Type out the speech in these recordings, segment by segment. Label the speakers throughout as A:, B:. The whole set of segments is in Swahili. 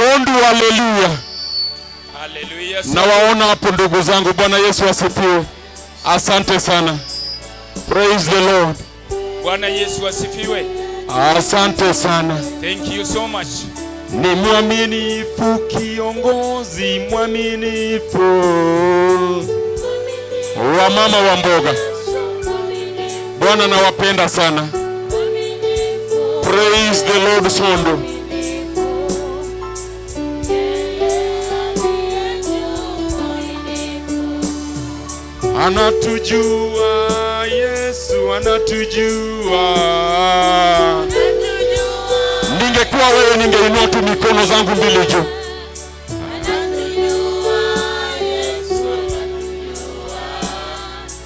A: Sondu, haleluya.
B: Haleluya.
A: Na waona hapo ndugu zangu, Bwana Yesu asifiwe. Asante sana. Praise the Lord.
B: Bwana Yesu asifiwe.
A: Asante sana.
B: Thank you so much.
A: Ni mwaminifu kiongozi mwaminifu wa mama wa mboga. Bwana nawapenda sana. Praise the Lord. Sondu, anatujua Yesu, anatujua. Ningekuwa wewe ningeinua tu mikono zangu mbili juu.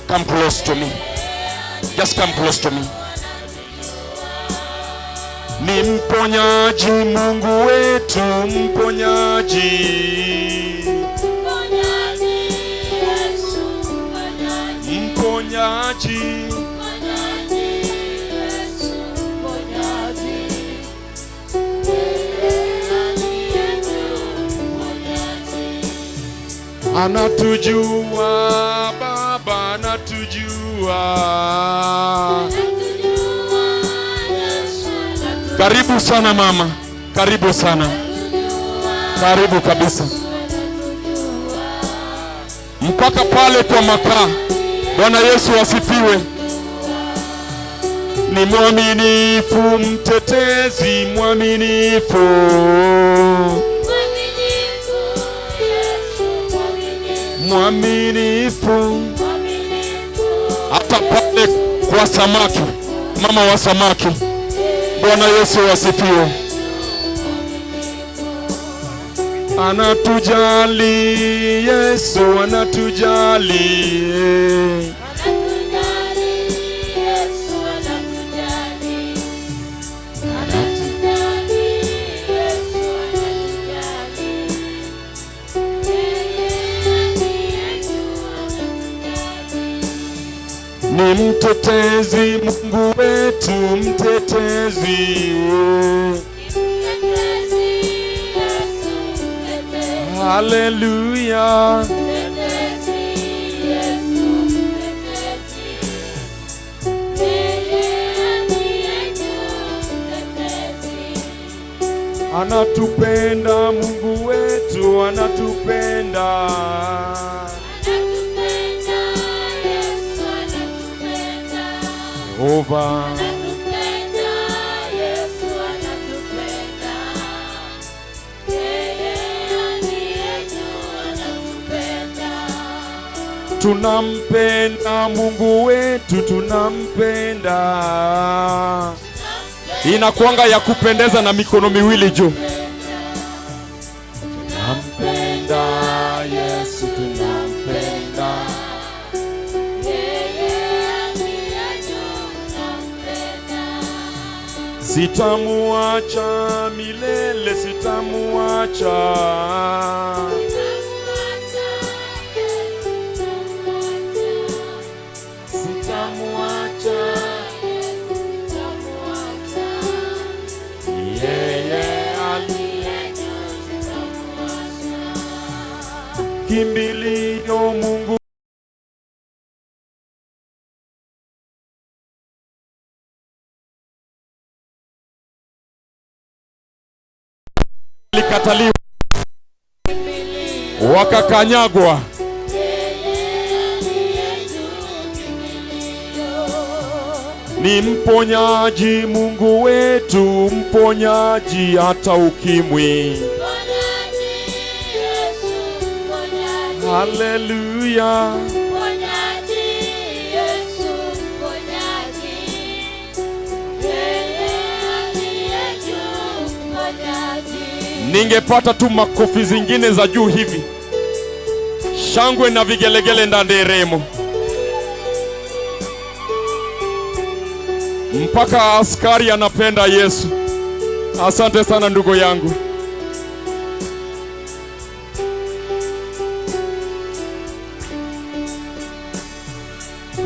A: Come close to me. Just come close to me. Ni mponyaji Mungu wetu, mponyaji. Mponyaji. Anatujua Baba, anatujua. Karibu sana mama, karibu sana, karibu kabisa, mpaka pale kwa makaa. Bwana Yesu asifiwe. Ni mwaminifu, mtetezi mwaminifu. Mwaminifu hata pale kwa samaki, mama wa samaki. Bwana Yesu asifiwe. Anatujali Yesu, anatujali. Ni mtetezi Mungu wetu, mtetezi. Haleluya. Anatupenda Mungu wetu, anatupenda. Jehova anatupenda, Yesu anatupenda. Yeye aliye juu anatupenda. Tunampenda Mungu wetu, tunampenda. Inakuanga ya kupendeza na mikono miwili juu. Tunampenda Yesu, tunampenda. Sitamuacha milele, sitamuacha. Sitamuacha. Yeye aliye juu sitamuacha. Kimbilio Mungu likataliwa, wakakanyagwa. Ni mponyaji Mungu wetu, mponyaji hata ukimwi. Haleluya. Ningepata tu makofi zingine za juu hivi, shangwe na vigelegele ndanderemo, mpaka askari anapenda Yesu. Asante sana ndugu yangu.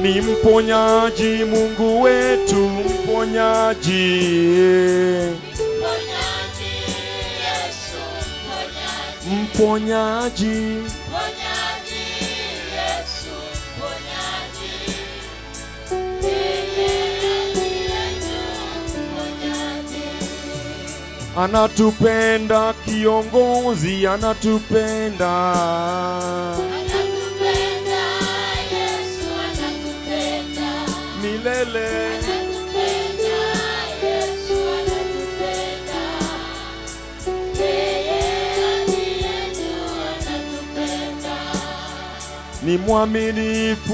A: Ni mponyaji Mungu wetu, mponyaji. Mponyaji,
C: Yesu mponyaji.
A: anatupenda kiongozi, anatupenda.
C: Anatupenda, Yesu anatupenda.
A: Milele.
C: Anatupenda, Yesu anatupenda. Yeye aliye juu anatupenda.
A: Ni mwaminifu,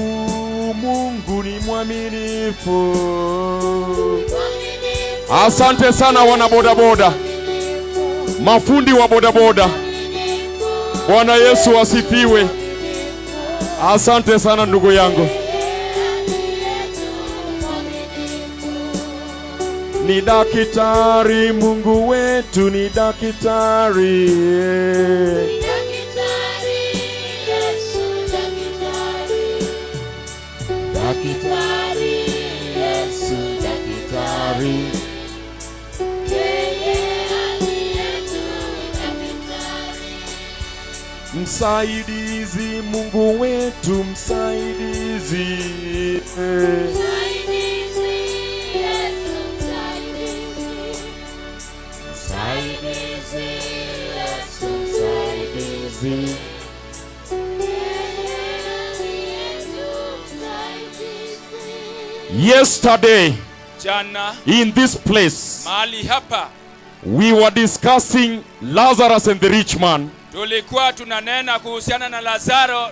A: Mungu ni mwaminifu. Asante sana wana bodaboda, mafundi wa bodaboda. Bwana Yesu asifiwe. Asante sana ndugu yangu. Ni daktari, Mungu wetu ni daktari. Daktari, Yesu daktari. Msaidizi, Mungu wetu msaidizi. Yesterday,
B: Jana
A: in this place,
B: mahali hapa
A: we were discussing Lazarus and the rich man.
B: tulikuwa tunanena kuhusiana na Lazaro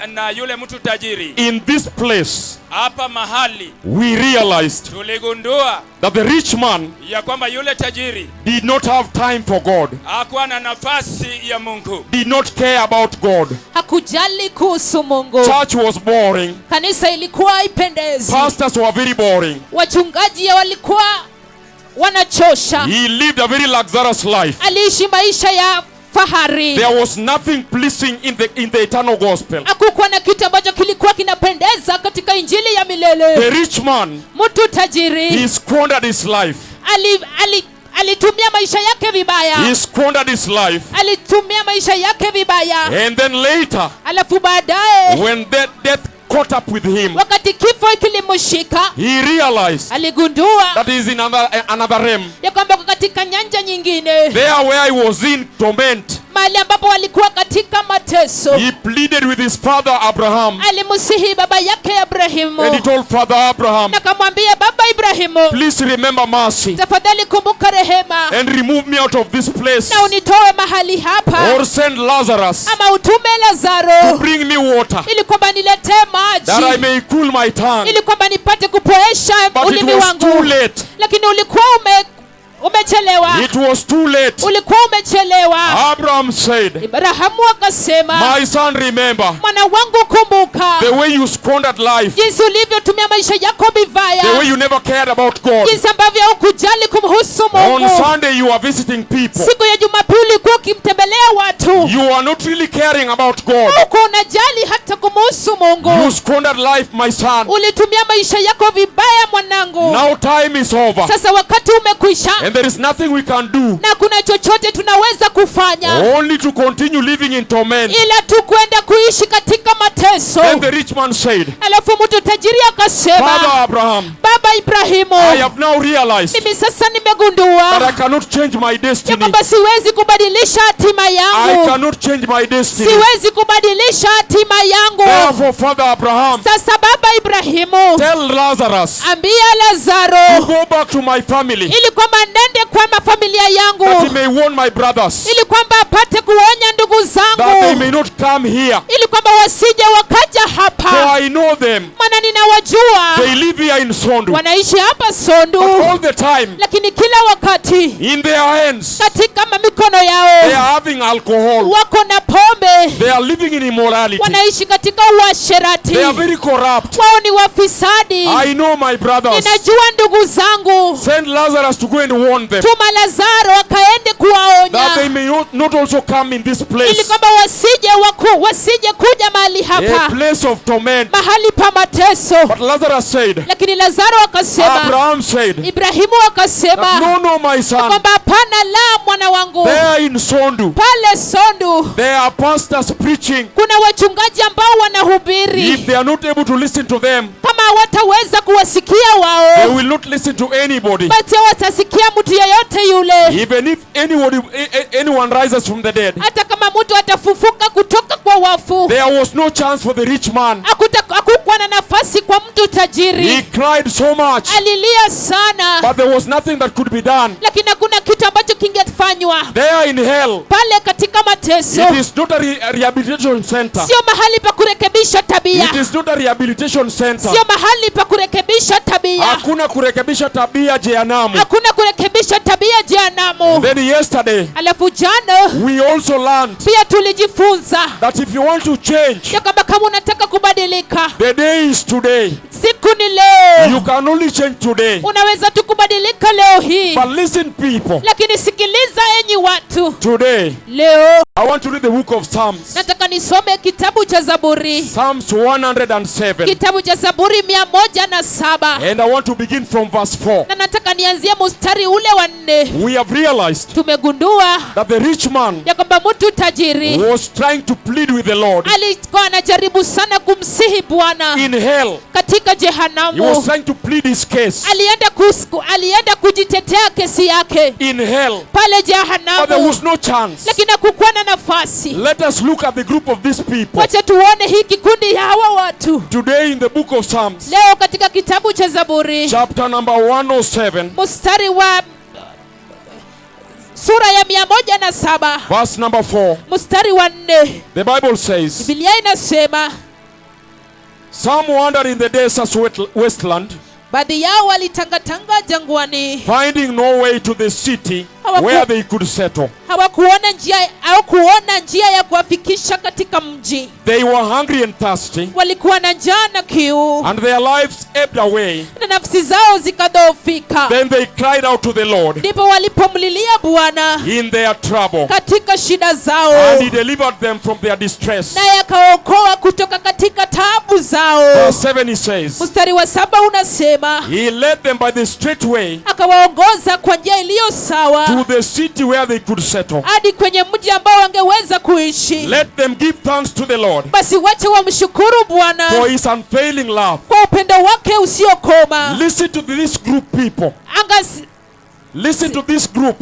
B: na yule mtu tajiri.
A: In this place,
B: Hapa mahali
A: we realized
B: tuligundua
A: that the rich man
B: ya kwamba yule tajiri
A: did not have time for God,
B: hakuwa na nafasi ya Mungu.
A: did not care about God.
D: Hakujali kuhusu Mungu.
A: Church was boring.
D: Kanisa ilikuwa haipendezi.
A: Pastors were very boring.
D: Wachungaji walikuwa wanachosha.
A: He lived a very luxurious life.
D: Aliishi maisha ya fahari.
A: There was nothing pleasing in the eternal gospel.
D: Hakukuwa na kitu ambacho kilikuwa kinapendeza katika injili ya milele.
A: The rich man,
D: Mtu tajiri
A: he squandered his life.
D: alitumia maisha yake vibaya.
A: He squandered his life.
D: Alitumia maisha yake vibaya.
A: And then later,
D: Alafu baadaye
A: when death caught up with him,
D: wakati kifo kilimshika,
A: he realized
D: aligundua
A: that he is in another realm.
D: ya kwamba katika nyanja nyingine,
A: There where he was in torment,
D: mahali ambapo walikuwa katika mateso,
A: he pleaded with his father Abraham.
D: alimsihi baba yake Ibrahimu,
A: And he told Father Abraham,
D: na kamwambia baba Ibrahimu,
A: please remember mercy
D: tafadhali kumbuka rehema
A: and remove me out of this place,
D: na unitoe mahali hapa,
A: or send Lazarus
D: ama utume Lazaro
A: to bring me water
D: ili kwamba niletee
A: that I
D: maji,
A: may cool my tongue.
D: ili kwamba nipate kupoesha
A: But it
D: ulimi
A: was
D: wangu.
A: too late.
D: Lakini ulikuwa umechelewa.
A: It was too late.
D: Ulikuwa umechelewa.
A: Abraham said,
D: Ibrahimu akasema,
A: my son, remember
D: mwana wangu kumbuka
A: the way you squandered life,
D: jinsi ulivyotumia maisha yako vibaya,
A: the way you never cared about God.
D: jinsi ambavyo hukujali kumhusu
A: On
D: Mungu.
A: Sunday you are visiting people.
D: Siku ya Jumapili ulikuwa ukimtembelea watu,
A: You are not really caring about God.
D: huku unajali hata kumhusu Mungu.
A: You squandered life, my son.
D: Ulitumia maisha yako vibaya mwanangu.
A: Now time is over.
D: Sasa wakati umekwisha,
A: And there is nothing we can do
D: na kuna chochote tunaweza kufanya
A: only to continue living in torment.
D: ila tu kwenda kuishi katika mateso.
A: Then the rich man said,
D: Alafu mtu tajiri
A: Father
D: akasema,
A: Abraham,
D: baba Ibrahimu,
A: I have now realized
D: mimi sasa
A: that I
D: nimegundua
A: cannot change my
D: ya
A: destiny.
D: kwamba siwezi kubadilisha hatima
A: I
D: yangu.
A: cannot change my destiny.
D: Siwezi kubadilisha hatima yangu.
A: Therefore, Father Abraham,
D: Sasa baba Ibrahimu,
A: tell Lazarus
D: ambia
A: to
D: Lazaro
A: go back to my family,
D: ili kwamba nende kwa familia
A: that he
D: yangu,
A: may warn my brothers,
D: ili kwamba apate kuonya ndugu
A: that they
D: zangu,
A: may not come here.
D: ili kwamba wasije wakaja
A: For
D: hapa,
A: I know them.
D: maana ninawajua
A: They live here in Sondu.
D: wanaishi hapa
A: But
D: Sondu,
A: all the time,
D: lakini kila wakati
A: in their hands,
D: katika mikono
A: they are
D: yao
A: having alcohol.
D: wako na pombe,
A: They are living in immorality.
D: wanaishi katika uasherati,
A: They are very corrupt.
D: wao ni wafisadi.
A: I know my brothers.
D: Ninajua ndugu zangu.
A: Send Lazarus to go and warn them,
D: Tuma Lazaro akaende
A: that they
D: kuwaonya,
A: may not also come in this
D: ili
A: place,
D: kwamba wasije kuja mahali
A: a
D: hapa,
A: place of torment.
D: mahali pa mateso.
A: But Lazarus said,
D: Lakini Lazaro akasema,
A: Abraham said,
D: Ibrahimu akasema,
A: no, my son.
D: kwamba hapana, la mwana wangu,
A: There in Sondu,
D: pale Sondu
A: there are pastors preaching.
D: kuna wachungaji ambao wanahubiri.
A: If they are not able to listen to them,
D: Kama hawataweza kuwasikia
A: they
D: wao,
A: will not listen to anybody.
D: basi hawatasikia mtu yeyote yule.
A: Even if anyone rises from the dead,
D: Hata kama mtu atafufuka kutoka kwa wafu,
A: there was no chance for the rich man.
D: hakukuwa na nafasi kwa mtu
A: He
D: tajiri.
A: cried so much,
D: Alilia sana,
A: but there was nothing that could be done.
D: lakini hakuna kitu ambacho kingefanywa.
A: There in hell,
D: Pale katika mateso,
A: it is not a rehabilitation center.
D: sio mahali pa kurekebisha tabia,
A: It is not a rehabilitation center.
D: sio mahali pa kurekebisha tabia,
A: Hakuna kurekebisha tabia jehanamu.
D: hakuna kurekebisha tabia jehanamu.
A: Then yesterday,
D: Alafu jana
A: we also learned
D: pia tulijifunza
A: that if you want to change,
D: ya kwamba kama unataka kubadilika,
A: the day is today.
D: siku ni leo.
A: You can only change today.
D: Unaweza tu kubadilika leo hii.
A: But listen, people,
D: Lakini sikiliza enyi watu,
A: today
D: leo
A: I want to read the book of Psalms.
D: nataka nisome kitabu cha Zaburi,
A: Psalms 107.
D: kitabu cha Zaburi 107,
A: And I want to begin from verse 4.
D: na nataka nianzie mstari ule wa 4.
A: We have realized
D: Tumegundua
A: that the rich man
D: ya kwamba mtu tajiri
A: was trying to plead with the Lord
D: alikuwa anajaribu sana kumsihi Bwana
A: in hell.
D: katika
A: He was
D: jehanamu.
A: trying to plead his case
D: Alienda kujitetea kesi yake
A: in hell.
D: pale
A: But there
D: jehanamu,
A: was no chance.
D: lakini hakukuwa na nafasi.
A: Let us look at the group of these people.
D: Wacha tuone hii kikundi ya hawa watu
A: Today in the book of Psalms,
D: leo katika kitabu cha Zaburi,
A: chapter number 107,
D: mstari wa sura ya 107
A: verse number 4.
D: mstari wa 4.
A: The Bible says,
D: Biblia inasema,
A: some wandered in the desert's wasteland,
D: baadhi yao walitangatanga jangwani,
A: finding no way to the city where they could settle.
D: hawakuona njia ya kuwafikisha katika mji.
A: They were hungry and thirsty,
D: Walikuwa na njaa na kiu,
A: and their lives ebbed away.
D: na nafsi zao zikadhoofika.
A: Then they cried out to the Lord
D: Ndipo walipomlilia Bwana
A: in their trouble,
D: katika shida zao,
A: and he delivered them from their distress.
D: naye akaokoa kutoka katika taabu zao.
A: Verse 7 he says,
D: Mstari wa 7 unasema,
A: he led them by the straight way
D: akawaongoza kwa njia iliyo sawa
A: to the city where they could settle.
D: hadi kwenye mji ambao wangeweza kuishi.
A: Let them give thanks to the Lord
D: Basi wache wamshukuru
A: for
D: Bwana
A: his unfailing love.
D: kwa upendo wake usiokoma.
A: Listen to this group, people. Listen to this group,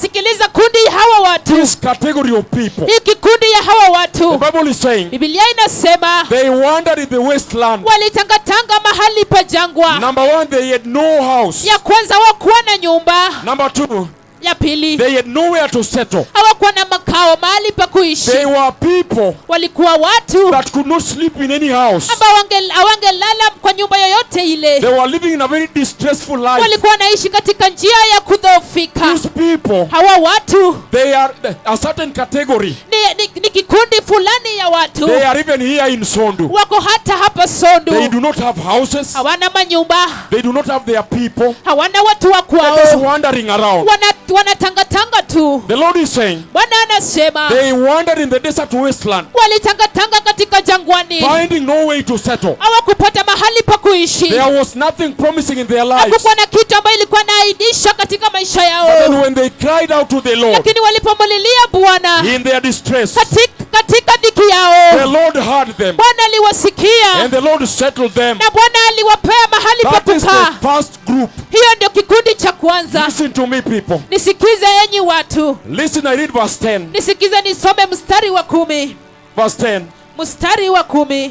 D: Sikiliza kundi hawa watu,
A: this category of people.
D: hii kikundi ya hawa
A: The
D: watu.
A: Bible is saying
D: Biblia inasema
A: they wandered in the wasteland.
D: walitangatanga mahali pa jangwa.
A: Number 1, they had no house.
D: Ya kwanza hawakuwa na nyumba.
A: Number 2,
D: Ya pili
A: they had nowhere to settle.
D: hawakuwa na makao, mahali pa kuishi.
A: They were people
D: Walikuwa watu
A: that could not sleep in any house.
D: ambao hawangelala kwa nyumba yoyote ile.
A: They were living in a very distressful life.
D: Walikuwa wanaishi katika njia ya kudhoofika.
A: These people,
D: Hawa watu
A: they are a certain category.
D: ni kikundi fulani ya watu,
A: They are even here in Sondu.
D: wako hata hapa
A: They
D: Sondu.
A: do not have houses.
D: Hawana manyumba,
A: They do not have their people.
D: hawana watu wa
A: They're just
D: kwao,
A: wandering around.
D: wanatangatanga tu.
A: The Lord is saying
D: Bwana anasema
A: they wandered in the desert wasteland,
D: walitangatanga katika jangwani,
A: finding no way to settle.
D: hawakupata mahali pa kuishi.
A: There was nothing promising in their lives.
D: Hakukuwa na kitu ambayo ilikuwa naaidisha katika maisha
A: But then
D: yao,
A: when they cried out to the Lord
D: lakini walipomlilia Bwana
A: in their distress,
D: katika dhiki
A: the
D: yao,
A: Lord heard them
D: Bwana aliwasikia
A: and the Lord settled them.
D: na Bwana aliwapea mahali pa
A: That is
D: kukaa.
A: the first group.
D: Hiyo ndio kikundi cha kwanza.
A: Listen to me, people.
D: Nisikize enyi watu,
A: Listen, I read verse 10.
D: nisikize nisome mstari wa 10.
A: Verse 10.
D: Mstari wa 10.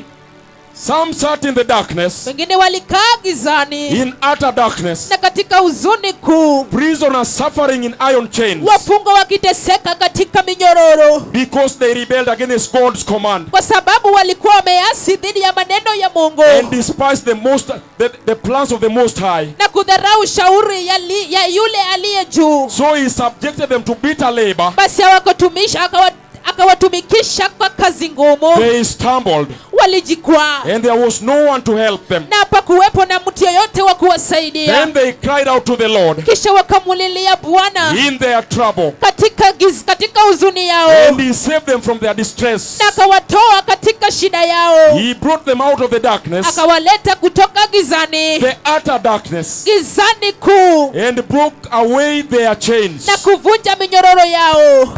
A: Some sat in the darkness,
D: Wengine walikaa gizani
A: in utter darkness,
D: na katika huzuni kuu,
A: prisoners suffering in iron chains,
D: wafungwa wakiteseka katika minyororo,
A: because they rebelled against God's command
D: kwa sababu walikuwa wameasi dhidi ya maneno ya Mungu
A: and despised the plans of the Most High.
D: na kudharau shauri ya yule aliye juu.
A: So he subjected them to bitter labor.
D: Basi akawatumikisha kwa kazi ngumu,
A: They stumbled,
D: walijikwaa
A: and there was no one to help them.
D: na hapakuwepo na mtu yeyote wa kuwasaidia.
A: Then they cried out to the Lord
D: Kisha wakamulilia Bwana
A: in their trouble,
D: katika huzuni yao,
A: and he saved them from their distress.
D: na akawatoa katika katika shida yao,
A: He brought them out of the darkness,
D: akawaleta kutoka gizani,
A: the utter darkness,
D: gizani kuu,
A: and broke away their chains.
D: na kuvunja minyororo yao.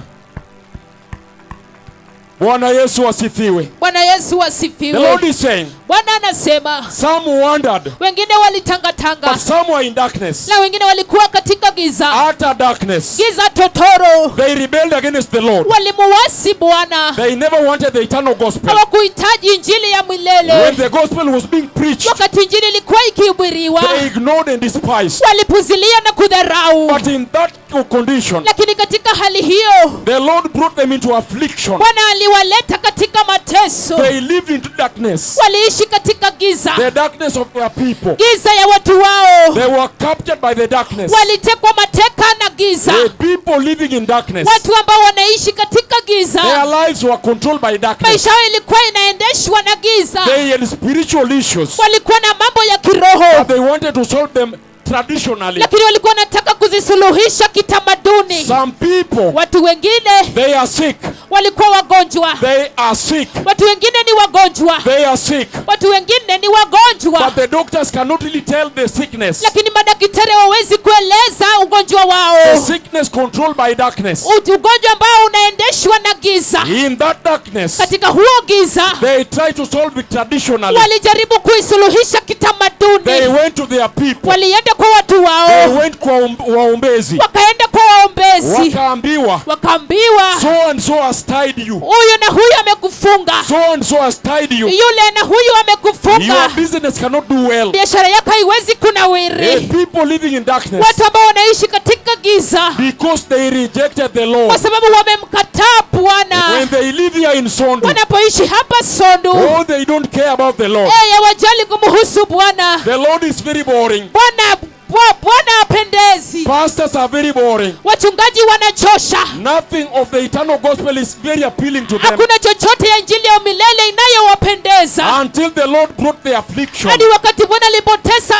A: Bwana Yesu asifiwe.
D: Bwana Yesu
A: The Lord
D: asifiwe.
A: is saying,
D: Bwana anasema
A: some wandered,
D: wengine walitangatanga,
A: but some were in darkness,
D: na wengine walikuwa katika giza,
A: utter darkness.
D: giza totoro.
A: They rebelled against the Lord.
D: Walimuasi Bwana,
A: They never wanted the eternal gospel.
D: hawakuhitaji injili ya
A: When
D: milele.
A: the gospel was being preached,
D: Wakati injili ilikuwa ikihubiriwa,
A: they ignored and despised.
D: walipuzilia na kudharau.
A: But in that condition,
D: Lakini katika hali hiyo,
A: the Lord brought them into affliction.
D: Bwana aliwaleta katika mateso.
A: They lived into darkness,
D: Waliishi katika giza,
A: the darkness of their people.
D: giza ya watu wao.
A: They were captured by the darkness.
D: Walitekwa mateka na giza.
A: The people living in darkness,
D: Watu ambao wanaishi katika giza,
A: their lives were controlled by darkness.
D: maisha yao ilikuwa inaendeshwa na giza.
A: They had spiritual issues,
D: Walikuwa na mambo ya kiroho,
A: but they wanted to solve them traditionally.
D: lakini walikuwa wanataka kuzisuluhisha kitamaduni.
A: Some people,
D: Watu wengine
A: they are sick.
D: walikuwa wagonjwa.
A: They are sick.
D: Watu wengine ni wagonjwa.
A: They are sick.
D: Watu wengine ni wagonjwa,
A: But the doctors cannot really tell the sickness.
D: lakini madaktari hawawezi kueleza ugonjwa wao.
A: The sickness controlled by darkness.
D: Ugonjwa ambao unaendeshwa na giza.
A: In that darkness,
D: Katika huo giza,
A: they try to solve it traditionally.
D: walijaribu kuisuluhisha
A: They
D: kitamaduni.
A: went to their people.
D: Walienda kwa watu
A: They
D: wao,
A: went kwa waombezi.
D: wakaenda kwa waombezi,
A: Wakaambiwa,
D: wakaambiwa
A: so and so has tied you.
D: huyu na huyu amekufunga,
A: So and so has tied you.
D: yule na huyu
A: Your
D: amekufunga,
A: business cannot do well.
D: biashara yako haiwezi
A: The
D: kunawiri.
A: people living in darkness,
D: Watu ambao wanaishi katika giza,
A: because they rejected the
D: kwa
A: Lord.
D: sababu wamemkataa Bwana.
A: When they live here in Sondu,
D: Wanapoishi hapa Sondu,
A: oh, they don't care about the Lord.
D: wajali kumhusu Bwana.
A: The Lord is very boring.
D: Bwana hapendezi.
A: Pastors are very boring.
D: Wachungaji wanachosha.
A: Nothing of the eternal gospel is very appealing to them
D: Hakuna chochote ya injili ya milele inayowapendeza,
A: until the Lord brought the affliction.
D: hadi wakati Bwana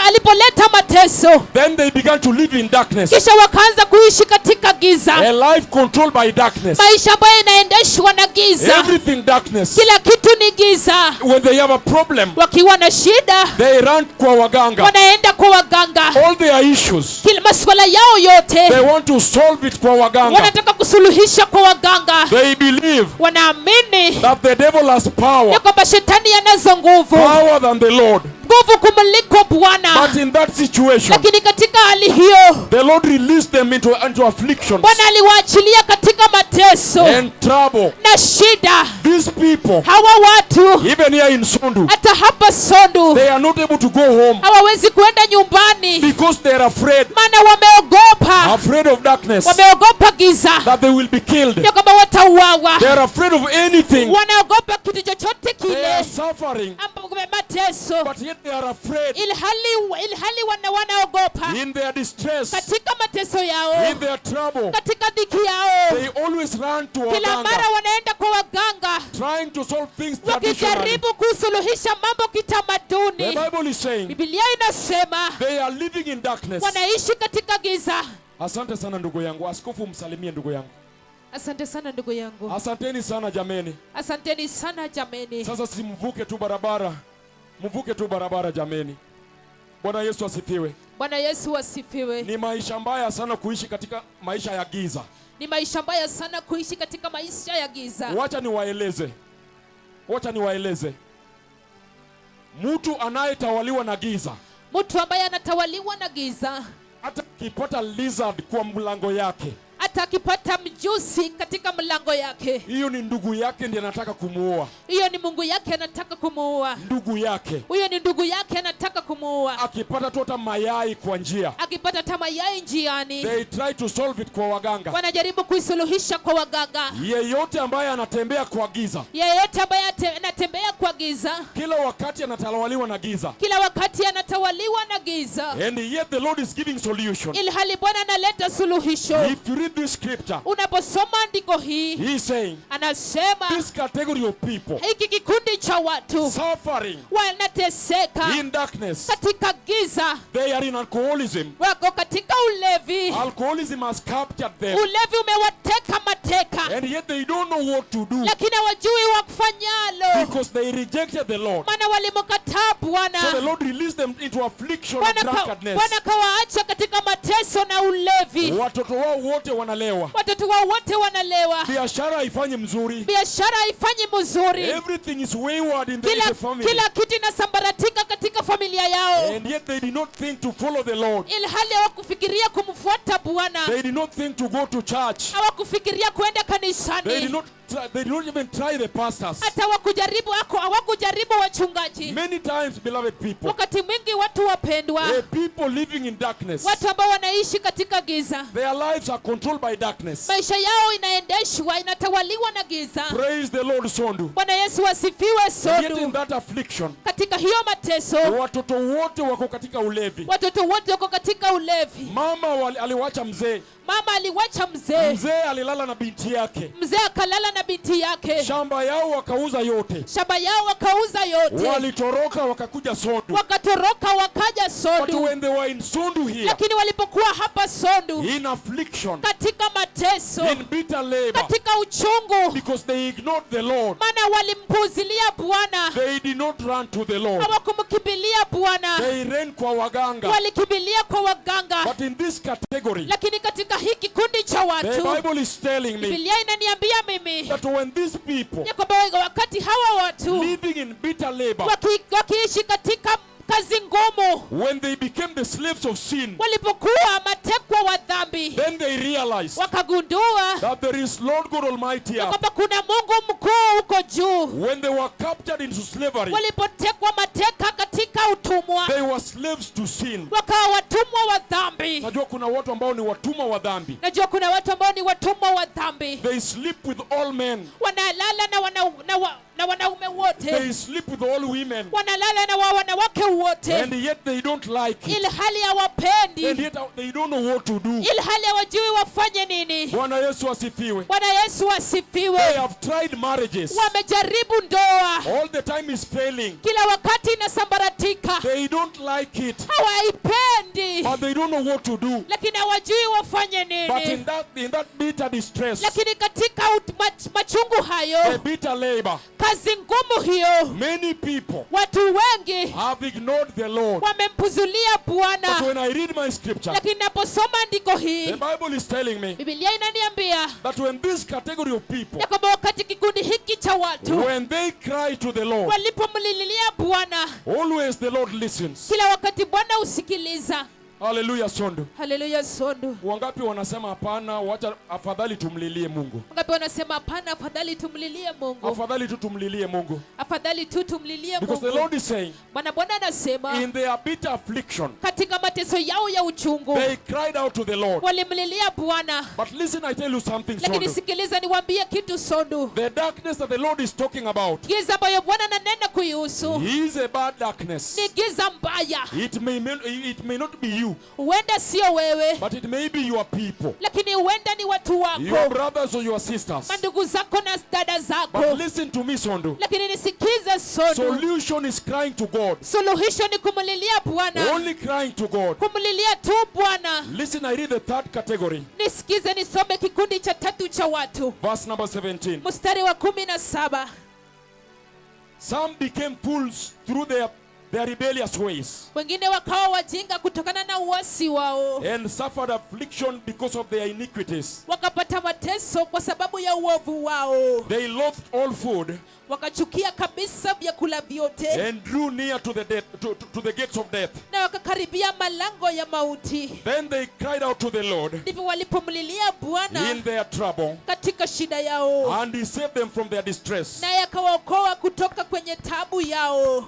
D: alipoleta mateso,
A: Then they began to live in darkness,
D: kisha wakaanza kuishi katika giza,
A: a life controlled by darkness.
D: maisha ambayo inaendeshwa na giza.
A: Everything darkness.
D: Kila kitu ni giza.
A: When they have a problem,
D: Wakiwa na shida,
A: they run kwa waganga.
D: wanaenda kwa waganga.
A: All their issues,
D: Kila masuala yao yote
A: they want to solve it kwa waganga.
D: wanataka kusuluhisha kwa waganga.
A: They believe
D: Wanaamini
A: that the devil has power,
D: ya kwamba shetani anazo nguvu,
A: power than the Lord.
D: nguvu kumliko Bwana.
A: But in that situation,
D: Lakini katika hali hiyo,
A: the Lord released them into afflictions
D: Bwana aliwaachilia katika mateso
A: and trouble.
D: na shida.
A: These people,
D: Hawa watu
A: even here in Sondu,
D: hata hapa Sondu
A: they are not able to go home
D: hawawezi kuenda nyumbani,
A: because they are afraid,
D: maana wameogopa.
A: afraid of darkness,
D: Wameogopa giza,
A: that they will be killed.
D: ya kwamba watauawa.
A: They are afraid of anything.
D: Wanaogopa kitu chochote
A: They are
D: kile
A: suffering,
D: ambapo mateso,
A: but yet they are afraid.
D: ilhali wanaogopa
A: In their distress,
D: katika mateso yao,
A: in their trouble,
D: katika dhiki yao.
A: they always run to
D: Kila
A: waganga,
D: mara wanaenda kwa waganga,
A: trying to solve things traditionally.
D: wakijaribu kusuluhisha mambo
A: The
D: kitamaduni.
A: Bible is saying
D: Biblia inasema
A: they are living in darkness.
D: wanaishi katika giza.
A: Asante sana ndugu yangu. Askofu, msalimie ndugu yangu.
D: Asante sana ndugu yangu,
A: Asanteni sana jameni.
D: asanteni sana jameni.
A: Sasa simvuke tu barabara, mvuke tu barabara jameni. Bwana Yesu asifiwe.
D: Bwana Yesu asifiwe.
A: Ni maisha mbaya sana kuishi katika maisha ya giza.
D: Ni maisha mbaya sana kuishi katika maisha ya giza.
A: Wacha niwaeleze. Mtu anayetawaliwa na giza,
D: Mtu ambaye anatawaliwa na giza,
A: hata akipata lizard kwa mlango yake,
D: hata akipata mjusi katika mlango yake,
A: hiyo ni ndugu yake ndiye anataka kumuua.
D: hiyo ni Mungu yake anataka kumuua.
A: Ndugu yake.
D: Huyo ni ndugu yake anataka kumuua.
A: Akipata tu hata mayai kwa njia,
D: Akipata tama yai njiani,
A: they try to solve it kwa waganga.
D: wanajaribu kuisuluhisha kwa waganga.
A: Yeyote ambaye anatembea kwa giza,
D: Yeyote ambaye anatembea kwa giza,
A: kila wakati anatawaliwa na giza.
D: kila wakati anatawaliwa na giza,
A: And yet the Lord is giving solution.
D: ilhali Bwana analeta suluhisho.
A: If you read this scripture,
D: Unaposoma andiko hii,
A: he is saying
D: anasema
A: this category of people
D: hiki kikundi cha watu
A: suffering
D: wanateseka
A: in darkness,
D: katika giza,
A: they are in alcoholism.
D: wako katika ulevi.
A: Alcoholism has captured them.
D: Ulevi umewateka katika mateka,
A: And yet they don't know what to do
D: lakini hawajui wakufanyalo,
A: because they rejected the Lord.
D: maana walimkataa
A: So the
D: Bwana.
A: Lord released them into affliction and drunkenness.
D: Bwana kawaacha katika mateso na ulevi.
A: Watoto wao wote wanalewa.
D: Watoto wao wote wanalewa,
A: Biashara haifanyi mzuri.
D: biashara haifanyi mzuri,
A: Everything is wayward in the family.
D: kila kitu inasambaratika katika familia yao,
A: And yet they did not think to follow the Lord.
D: ilhali hawakufikiria kumfuata Bwana,
A: They did not think to go to church.
D: hawakufikiria kwenda
A: They did
D: kanisani,
A: not even try the pastors.
D: hata hawakujaribu wachungaji.
A: Many times, beloved people,
D: Wakati mwingi watu wapendwa,
A: people living in darkness,
D: watu ambao wanaishi katika giza,
A: their lives are controlled by darkness.
D: maisha yao inaendeshwa, inatawaliwa na giza.
A: Praise the Lord, Sondu.
D: Bwana Yesu asifiwe.
A: And yet in
D: Sodu,
A: that affliction,
D: katika hiyo mateso,
A: watoto wote wako katika ulevi.
D: watoto wote wako katika ulevi.
A: Mama aliwacha mzee.
D: Mama aliwacha mzee,
A: Mzee alilala na binti yake.
D: mzee akalala na binti yake,
A: Shamba yao wakauza yote.
D: shamba yao wakauza yote,
A: Walitoroka wakakuja Sondu.
D: wakatoroka wakaja
A: But
D: Sodu.
A: when they were in Sondu here,
D: Lakini walipokuwa hapa Sodu,
A: in affliction,
D: katika mateso,
A: in bitter labor,
D: katika uchungu,
A: because they ignored the Lord,
D: maana walimpuuzilia Bwana,
A: they did not run to the Lord.
D: hawakumkimbilia Bwana,
A: They ran kwa waganga.
D: walikimbilia kwa waganga.
A: But in this category,
D: Lakini katika hii kikundi cha
A: the
D: watu,
A: Bible is telling me
D: Biblia inaniambia mimi
A: that when these people
D: ya kwamba wakati hawa watu
A: living in bitter labor,
D: wakiishi katika kazi ngumu,
A: when they became the slaves of sin,
D: walipokuwa matekwa wa dhambi,
A: then they realized
D: wakagundua
A: that there is Lord God Almighty
D: ya
A: up.
D: kwamba kuna Mungu mkuu huko juu.
A: When they were captured into slavery,
D: Walipotekwa mateka katika utumwa,
A: they were slaves to sin.
D: wakawa watumwa wa dhambi.
A: Najua kuna watu ambao ni watumwa wa dhambi.
D: Najua kuna watu ambao ni watumwa wa dhambi,
A: They sleep with all men.
D: wanalala na wanaume wote,
A: They sleep with all women.
D: wanalala na wanawake wote,
A: And yet they don't like it.
D: ilhali hawapendi,
A: And yet they don't know what to do.
D: ilhali hawajui wafanye nini.
A: Bwana Yesu asifiwe.
D: Bwana Yesu
A: They
D: asifiwe.
A: have tried marriages.
D: Wamejaribu ndoa,
A: All the time is failing.
D: kila wakati inasambaratika,
A: They don't like it.
D: hawaipendi,
A: But they don't know what to do.
D: lakini hawajui wafanye
A: But
D: nini.
A: in that bitter distress,
D: Lakini katika machungu
A: the
D: hayo,
A: bitter labor,
D: kazi ngumu hiyo,
A: many people
D: watu wengi
A: have ignored the Lord.
D: wamempuzulia
A: But
D: Bwana.
A: when I read my scripture,
D: Lakini naposoma andiko hii,
A: the Bible is telling me
D: Biblia inaniambia
A: that when this category of people,
D: ya kwamba wakati kikundi hiki cha watu
A: when they cry to the Lord,
D: walipomlilia Bwana,
A: always the Lord listens.
D: kila wakati Bwana husikiliza.
A: Hallelujah, Sondu.
D: Haleluya. Sondo,
A: Wangapi wanasema hapana, wacha afadhali tumlilie Mungu.
D: wangapi wanasema hapana, afadhali tumlilie Mungu,
A: Afadhali tu tumlilie Mungu.
D: afadhali tu tumlilie
A: Because the
D: Mungu.
A: Lord is saying,
D: Bwana anasema
A: in their bitter affliction,
D: katika mateso yao ya uchungu
A: they cried out to the Lord.
D: walimlilia Bwana.
A: But listen, I tell you something,
D: Lakini
A: Sondu.
D: sikiliza niwaambie kitu Sondo,
A: The darkness that the Lord is talking about
D: giza ambayo Bwana ananena kuihusu
A: is a bad darkness.
D: ni giza mbaya.
A: It may not be you,
D: Huenda sio wewe,
A: but it may be your people,
D: lakini huenda ni watu
A: your
D: wako,
A: brothers or your sisters.
D: mandugu zako na dada zako.
A: But listen to me, Sondu.
D: Lakini nisikize Sondo,
A: Solution is crying to God.
D: suluhisho ni kumlilia Bwana,
A: Only crying to God.
D: kumlilia tu Bwana.
A: Listen, I read the third category,
D: Nisikize nisome kikundi cha tatu cha watu,
A: verse number 17.
D: mstari wa 17.
A: Some became fools through their rebellious ways,
D: Wengine wakawa wajinga kutokana na uasi wao,
A: and suffered affliction because of their iniquities.
D: wakapata mateso kwa sababu ya uovu wao,
A: They loathed all food
D: wakachukia kabisa vyakula vyote,
A: and drew near to the gates of death.
D: na wakakaribia malango ya mauti.
A: Then they cried out to the Lord
D: Ndivyo walipomlilia Bwana
A: in their trouble,
D: katika shida yao,
A: and He saved them from their distress.
D: naye akawaokoa kutoka kwenye tabu yao.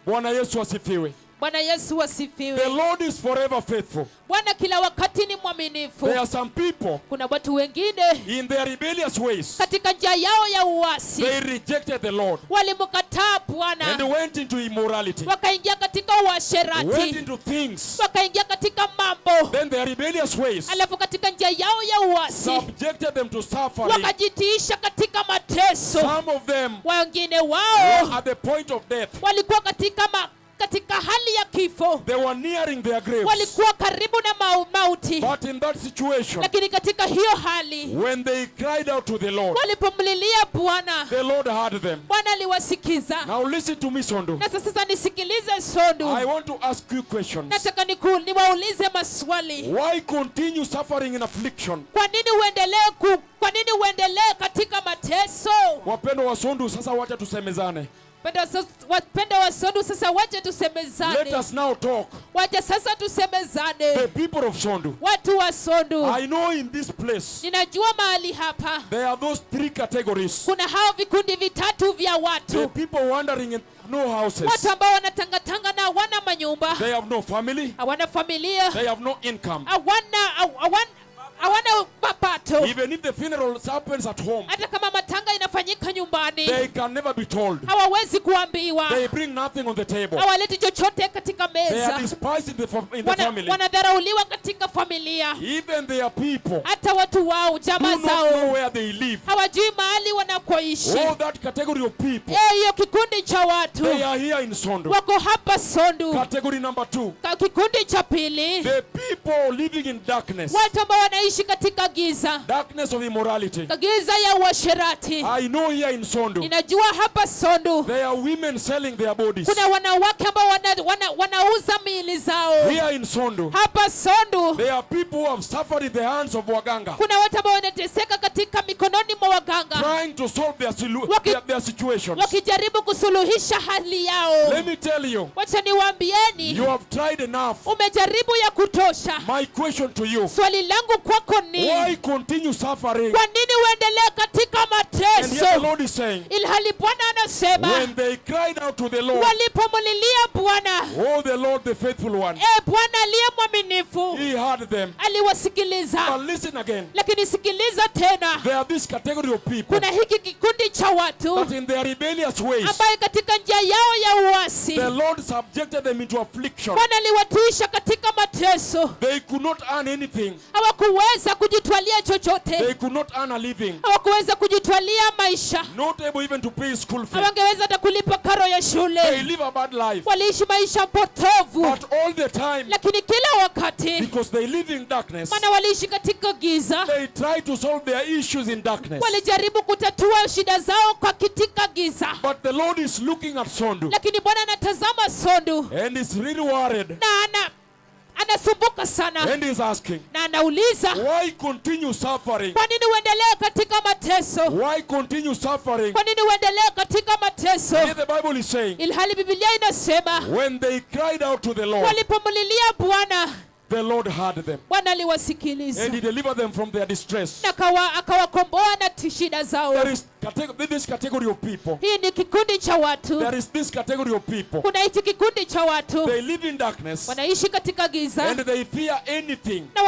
A: Bwana Yesu asifiwe.
D: Bwana Yesu
A: The
D: asifiwe.
A: Lord is forever faithful.
D: Bwana kila wakati ni mwaminifu.
A: There are some people
D: Kuna watu wengine
A: in their rebellious ways,
D: katika njia yao ya uasi
A: they rejected the Lord
D: walimkataa
A: and
D: Bwana,
A: went into immorality,
D: wakaingia katika
A: went
D: uasherati,
A: into things.
D: wakaingia katika mambo,
A: Then their rebellious ways
D: alafu katika njia yao ya uasi
A: subjected them to suffering.
D: wakajitiisha katika mateso.
A: Some of them
D: Wengine
A: were
D: wao
A: at the point of death.
D: walikuwa katika katika hali ya kifo,
A: They were nearing their graves.
D: walikuwa karibu na mauti.
A: But in that situation,
D: Lakini katika hiyo hali
A: when they cried out to the Lord,
D: walipomlilia Bwana,
A: the Lord heard them.
D: Bwana aliwasikiza.
A: Now listen to me, Sondu.
D: Na sasa nisikilize Sondu.
A: I want to ask you questions.
D: Nataka niwaulize maswali.
A: Why continue suffering in affliction?
D: Kwa nini uendelee katika mateso?
A: Wapendwa wa Sondu, sasa wacha tusemezane.
D: Wapendwa wa Sondu, sasa wacha
A: Let
D: tusemezane.
A: us now talk.
D: Wacha sasa tusemezane.
A: The people of Sondu.
D: Watu wa Sondu,
A: I know in this place
D: ninajua mahali hapa
A: there are those three categories.
D: kuna hao vikundi vitatu vya
A: The
D: watu.
A: people wandering in no houses.
D: Watu ambao wanatangatanga na hawana manyumba,
A: They have no family.
D: hawana familia,
A: They have no income.
D: hawana mapato.
A: Even if the funeral happens at home,
D: Hata kama matanga inafanyika nyumbani,
A: they can never be told.
D: hawawezi kuambiwa,
A: They bring nothing on the table.
D: hawaleti chochote katika
A: They are
D: meza,
A: despised in the family.
D: wanadharauliwa katika familia.
A: Even their people
D: Hata watu wao,
A: do
D: jamaa
A: not know
D: zao,
A: where they live.
D: hawajui mahali wanakoishi.
A: All that category of people,
D: Hiyo kikundi cha watu
A: they are here in Sondu.
D: wako hapa Sondu.
A: Category number 2,
D: Kikundi cha pili,
A: the people living in darkness.
D: watu ambao wanaishi katika giza,
A: Darkness of immorality.
D: giza ya uasherati.
A: I know here in Sondu,
D: Ninajua hapa Sondu
A: there are women selling their bodies.
D: kuna wanawake ambao wanauza miili zao.
A: Here in Sondu,
D: Hapa Sondu
A: there are people who have suffered in the hands of waganga,
D: kuna watu ambao wanateseka katika mikononi mwa waganga,
A: trying to solve their situations.
D: wakijaribu kusuluhisha hali yao.
A: Let me tell you,
D: Wacha niwaambieni,
A: you have tried enough.
D: umejaribu ya kutosha.
A: My question to you,
D: Swali langu kwako ni,
A: why continue suffering?
D: kwa nini uendelee katika
A: And yet the
D: mateso,
A: Lord is saying,
D: ilhali Bwana anasema
A: when they cried out to the Lord,
D: walipomlilia Bwana,
A: oh the Lord, the faithful one,
D: Bwana aliye mwaminifu
A: he heard them.
D: aliwasikiliza.
A: But listen again,
D: Lakini sikiliza tena,
A: there are this category of people
D: kuna hiki kikundi cha watu
A: that in their rebellious ways,
D: ambaye katika njia yao ya uasi
A: the Lord subjected them into affliction.
D: Bwana aliwatiisha katika mateso.
A: They could not earn anything.
D: Hawakuweza kujitwalia
A: They
D: chochote,
A: could not earn a living.
D: hawakuweza kujitwalia maisha,
A: Not able even to pay school fee.
D: hawangeweza hata kulipa karo ya
A: They
D: shule.
A: live a bad life.
D: Waliishi maisha potovu,
A: But all the time,
D: lakini kila wakati,
A: because they live in darkness,
D: maana waliishi katika giza,
A: they try to solve their issues in darkness.
D: walijaribu kutatua shida zao kwa katika giza.
A: But the Lord is looking at Sondu
D: Lakini Bwana anatazama Sondu
A: and is really worried
D: na anasumbuka sana
A: and is asking,
D: na anauliza,
A: why continue suffering?
D: kwa nini uendelee katika mateso?
A: Why continue suffering?
D: Kwa nini uendelee katika mateso?
A: Here the Bible is saying,
D: Ilhali Biblia inasema
A: when they cried out to the Lord,
D: walipomlilia Bwana,
A: the Lord heard them
D: Bwana aliwasikiliza
A: and he delivered them from their distress.
D: na akawakomboa na shida zao.
A: There is this category of people.
D: Hii ni kikundi cha watu.
A: There is this category of people.
D: Kuna hichi kikundi cha watu
A: They live in darkness
D: wanaishi katika giza
A: and they fear anything.
D: na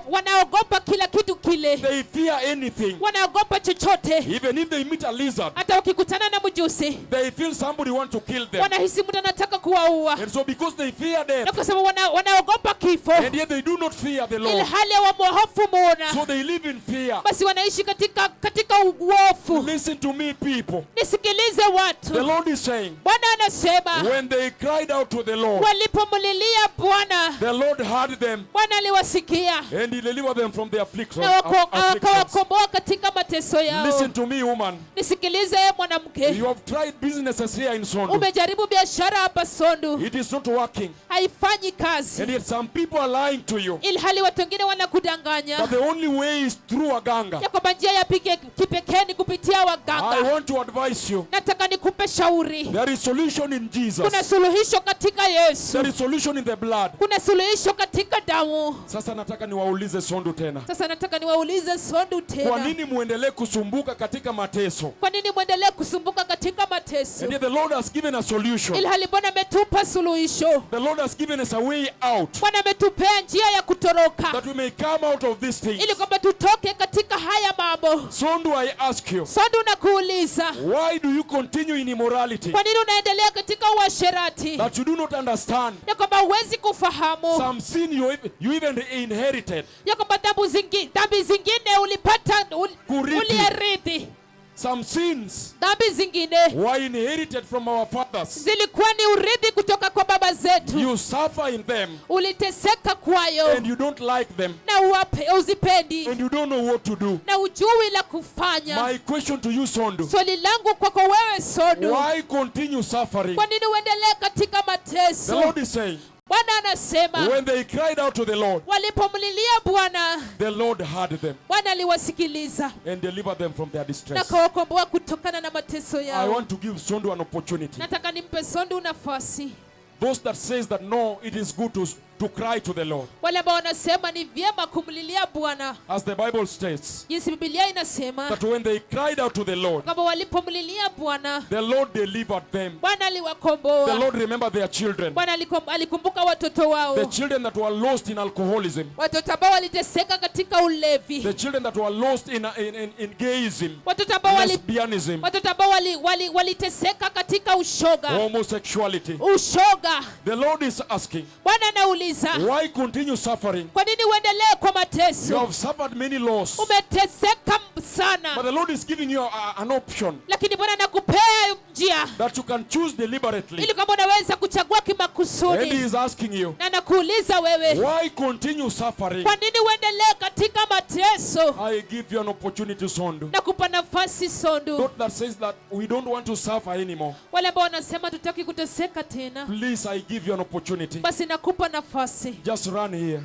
D: wanaogopa kila kitu kile,
A: They fear anything.
D: wanaogopa chochote.
A: Even if they meet a lizard,
D: Hata wakikutana na mjusi
A: they feel somebody want to kill them.
D: wanahisi mtu anataka kuwaua,
A: And so because they fear
D: na
A: death,
D: kwa sababu wanaogopa kifo,
A: and yet they do not fear the Lord,
D: ilhali hawamhofu Bwana,
A: so they live in fear.
D: basi wanaishi katika uofu.
A: Listen to me, people.
D: Nisikilize
A: The
D: watu,
A: Lord is saying,
D: Bwana anasema
A: when they cried out to the Lord,
D: walipomlilia Bwana,
A: the Lord heard them
D: Bwana aliwasikia
A: and he delivered them from their afflictions.
D: na akawakomboa katika mateso yao.
A: Listen to me, woman.
D: Nisikilize mwanamke,
A: You have tried businesses here in Sondu.
D: umejaribu biashara hapa Sondu,
A: It is not working.
D: haifanyi kazi,
A: And yet some people are lying to you
D: ilhali watu wengine wanakudanganya
A: that the only way is through a ganga.
D: ya kwamba njia ya kipekee ni kupitia
A: I
D: waganga.
A: want to advise you.
D: Nataka nikupe shauri,
A: There is solution in Jesus.
D: kuna suluhisho katika Yesu,
A: There is solution in the blood.
D: kuna suluhisho katika damu.
A: Sasa nataka niwaulize Sondu tena.
D: Sasa nataka niwaulize Sondu
A: Kwa
D: tena,
A: nini muendelee kusumbuka katika mateso?
D: kwa nini mwendelee kusumbuka katika mateso,
A: And yet the Lord has given a solution.
D: ilhali Bwana ametupa suluhisho?
A: The Lord has given us a way out
D: Bwana ametupea njia ya kutoroka
A: that we may come out of these things.
D: ili kwamba tutoke katika haya mambo.
A: Sondu, I ask you,
D: Sondu, nakuuliza,
A: why do you continue in immorality
D: kwa nini unaendelea katika uasherati
A: that you do not understand?
D: ya kwamba huwezi kufahamu
A: Some sin you even inherited.
D: ya kwamba dhambi zingine ulipata
A: Kurithi.
D: uliarithi.
A: Some sins
D: dhambi zingine
A: were inherited from our fathers.
D: zilikuwa ni urithi kutoka kwa baba zetu.
A: You suffer in them
D: Uliteseka kwayo
A: and you don't like them
D: na uzipendi
A: and you don't know what to do.
D: na ujui la kufanya.
A: My question to you, Sondu,
D: Swali langu kwako wewe Sodu,
A: why continue suffering?
D: kwa nini uendelee katika
A: The
D: mateso?
A: Lord is saying,
D: Bwana anasema
A: when they cried out to the Lord,
D: walipomlilia Bwana,
A: the Lord heard them
D: Bwana aliwasikiliza
A: and delivered them from their
D: na
A: distress.
D: kawakomboa kutokana na mateso
A: I
D: yao.
A: want to give Sondu an opportunity.
D: Nataka nimpe Sondu nafasi.
A: Those that says that no, it is good to cry to the Lord.
D: Wale ambao wanasema ni vyema kumlilia Bwana,
A: As the Bible states,
D: jinsi Biblia inasema
A: that when they cried out to the Lord,
D: kwamba walipomlilia Bwana,
A: the Lord delivered them.
D: Bwana
A: The
D: aliwakomboa.
A: Lord remembered their children.
D: Bwana alikumbuka watoto wao,
A: The children that were lost in alcoholism.
D: watoto ambao waliteseka katika ulevi,
A: The children that were lost in gayism,
D: watoto ambao
A: lesbianism,
D: waliteseka katika ushoga,
A: homosexuality.
D: ushoga.
A: The Lord is asking,
D: Bwana anauliza,
A: why continue suffering?
D: kwa nini uendelee kwa
A: You
D: mateso?
A: have suffered many loss.
D: Umeteseka
A: But
D: sana,
A: the Lord is giving you an option
D: lakini Bwana anakupea njia
A: that you can choose deliberately.
D: ili kwamba unaweza kuchagua
A: And He
D: kimakusudi,
A: is asking you,
D: na nakuuliza wewe,
A: why continue suffering?
D: kwa nini uendelee katika mateso?
A: I give you an opportunity, Sondu.
D: Nakupa nafasi Sondu.
A: Those that says that we don't want to suffer anymore,
D: Wale ambao wanasema tutaki kuteseka tena,
A: please, I give you an opportunity.
D: basi nakupa nafasi.
A: Just run here.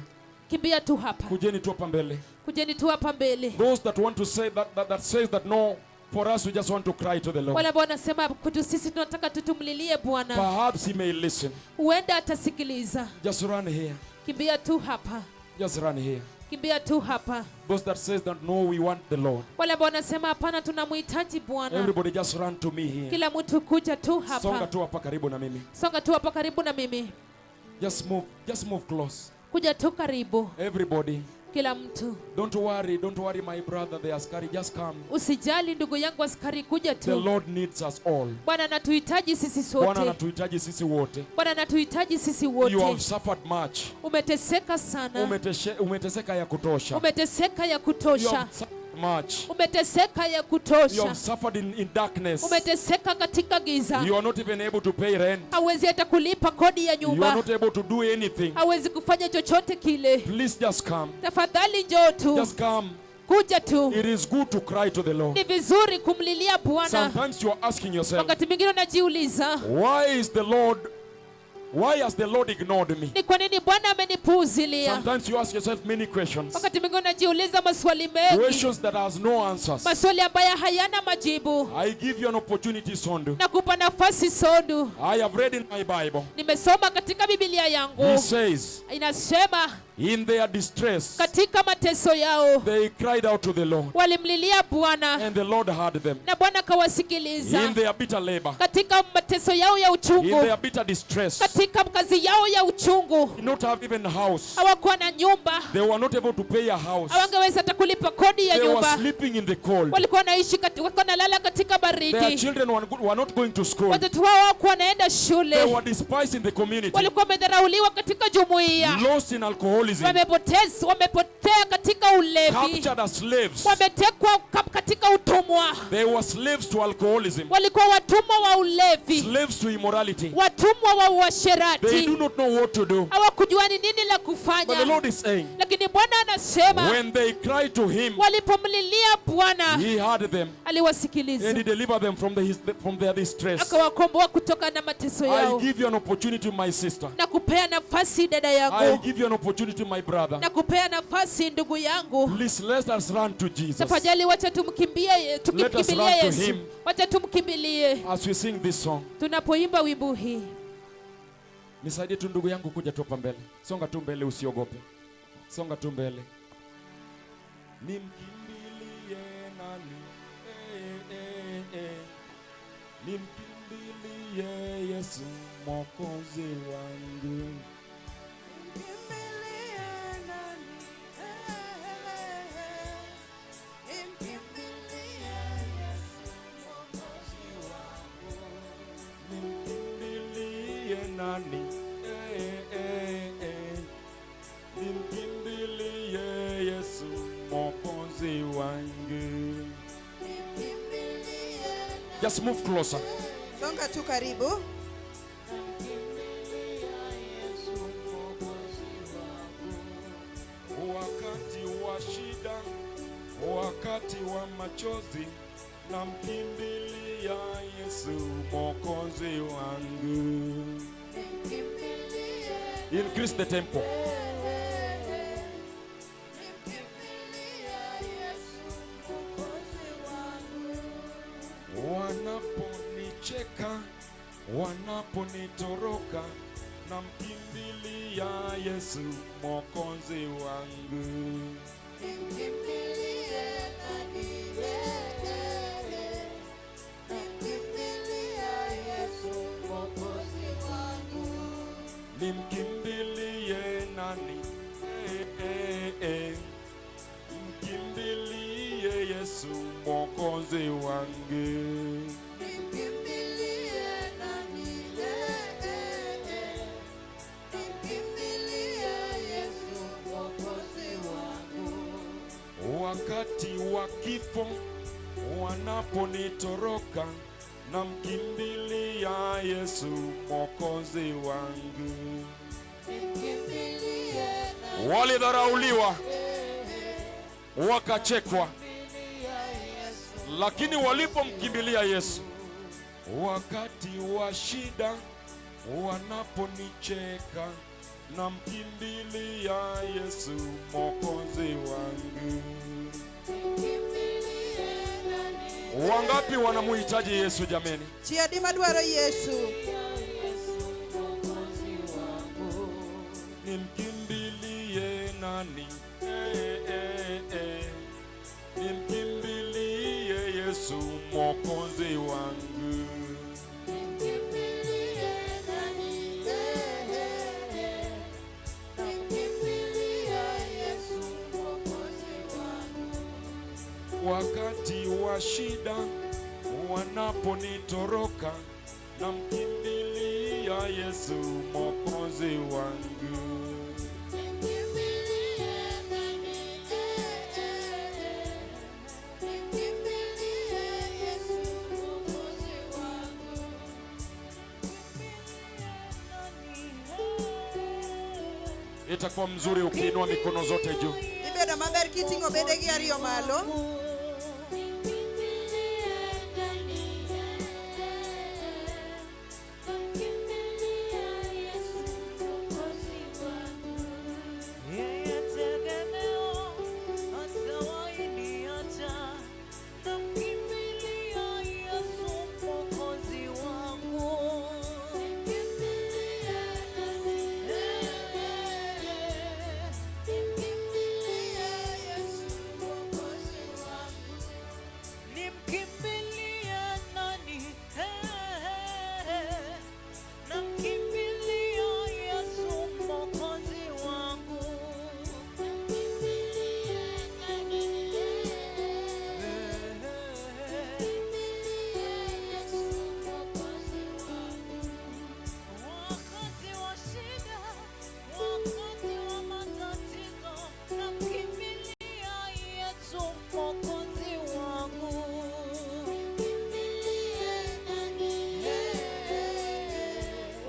D: Kimbia tu hapa,
A: Kujeni tu hapa mbele.
D: kujeni tu hapa mbele.
A: Those that want to say that says that no, for us we just want to cry to the Lord.
D: Wale ambao wanasema kwetu sisi tunataka tutumlilie Bwana,
A: Perhaps He may listen.
D: huenda atasikiliza.
A: Just run here.
D: Kimbia tu hapa,
A: Just run here.
D: kimbia tu hapa.
A: Those that says that no, we want the Lord.
D: Wale ambao wanasema hapana, tunamhitaji Bwana,
A: Everybody just run to me here.
D: kila mtu kuja tu
A: Songa
D: hapa,
A: tu hapa karibu na mimi.
D: songa tu hapa karibu na mimi,
A: Just move close.
D: kuja tu karibu,
A: Everybody.
D: kila mtu.
A: Don't worry my brother, the askari, just come.
D: Usijali ndugu yangu askari, kuja
A: The
D: tu.
A: Lord needs us all.
D: Bwana anatuhitaji sisi
A: Bwana
D: sote,
A: anatuhitaji sisi wote.
D: Bwana anatuhitaji sisi
A: You have
D: wote.
A: suffered much.
D: Umeteseka sana,
A: Umeteseka ya kutosha.
D: umeteseka ya
A: You
D: kutosha,
A: have suffered much.
D: umeteseka ya
A: You
D: kutosha,
A: have suffered in darkness.
D: umeteseka katika giza.
A: You are not even able to pay rent.
D: Hawezi hata kulipa kodi ya
A: You are
D: nyumba,
A: not able to do anything.
D: hawezi kufanya chochote kile.
A: Please just come.
D: Tafadhali njoo tu,
A: Just come.
D: kuja tu.
A: It is good to cry to the Lord.
D: Ni vizuri kumlilia Bwana.
A: Sometimes you are asking yourself,
D: Wakati mwingine unajiuliza,
A: why has the Lord ignored me?
D: ni kwa nini Bwana amenipuuzilia?
A: Sometimes you ask yourself many questions.
D: Wakati mwingine unajiuliza maswali mengi,
A: Questions that has no answers.
D: maswali ambayo hayana majibu.
A: I give you an opportunity, Sondu.
D: Nakupa nafasi Sondu.
A: I have read in my Bible.
D: Nimesoma katika Biblia
A: He
D: yangu,
A: says,
D: inasema
A: in their distress,
D: katika mateso yao
A: they cried out to the Lord,
D: walimlilia Bwana
A: and the Lord heard them.
D: na Bwana kawasikiliza.
A: In their bitter labor,
D: Katika mateso yao ya
A: in
D: uchungu,
A: their bitter distress,
D: katika kazi yao ya uchungu,
A: did not have even a house.
D: hawakuwa na nyumba,
A: They were not able to pay a house.
D: hawangeweza hata kulipa kodi ya
A: They were
D: nyumba.
A: sleeping in the cold.
D: Walikuwa wanaishi walikuwa nalala katika
A: Their
D: baridi.
A: children were not going to school.
D: Watoto wao hawakuwa wanaenda
A: They
D: shule,
A: were despised in the community.
D: walikuwa wamedharauliwa katika jumuiya,
A: Lost in alcoholism.
D: wamepotea katika ulevi,
A: Captured as slaves.
D: wametekwa katika utumwa.
A: They were slaves to alcoholism.
D: Walikuwa watumwa wa ulevi,
A: Slaves to immorality.
D: watumwa wa
A: They
D: uasherati.
A: do not know what to do.
D: Hawakujua ni nini la
A: But the
D: kufanya,
A: Lord is saying,
D: lakini Bwana anasema
A: when they cried to Him,
D: walipomlilia Bwana
A: He heard them
D: aliwasikiliza,
A: and He delivered them from their distress.
D: akawakomboa kutoka na mateso
A: I
D: yao.
A: give you an opportunity, my sister.
D: Na kupea nafasi dada
A: I
D: yangu,
A: give you an opportunity, my brother.
D: na kupea nafasi ndugu yangu.
A: Please let us run to Jesus
D: Tafadhali wacha tukimkimbilie
A: run to
D: Yesu,
A: him.
D: wacha tumkimbilie
A: as we sing this song.
D: tunapoimba wimbo hii.
A: Nisaidie tu ndugu yangu kuja tu hapa mbele. Songa tu mbele, usiogope. Songa tu mbele. Nimkimbilie nani? Nimkimbilie Yesu Mwokozi wangu. Nimkimbilie nani? Nimkimbilie Yesu Mwokozi wangu. Just move closer.
E: Songa tu karibu.
A: Wakati wa shida, wakati wa machozi, namkimbilia Yesu Mwokozi wangu. Increase the tempo. Wanaponicheka, wanaponitoroka, namkimbilia Yesu Mwokozi wangu. Nimkimbilie nani? Mkimbilie Yesu Mwokozi wangu. Wakati wa kifo, wanaponitoroka, namkimbilia Yesu Mwokozi wangu. Walidharauliwa, wakachekwa, lakini walipomkimbilia Yesu, wakati wa shida, wanaponicheka, namkimbilia Yesu Mwokozi wangu. Wangapi wanamuhitaji Yesu jameni?
E: Chiadi madwaro Yesu.
A: Nimkimbilie nani? Nimkimbilie Yesu Mwokozi wangu. Wakati wa shida, wanaponitoroka, namkimbilia Yesu Mwokozi wangu. Itakuwa mzuri ukiinua mikono zote juu.
E: Ibedo maber kitingo bedegi ariyo malo.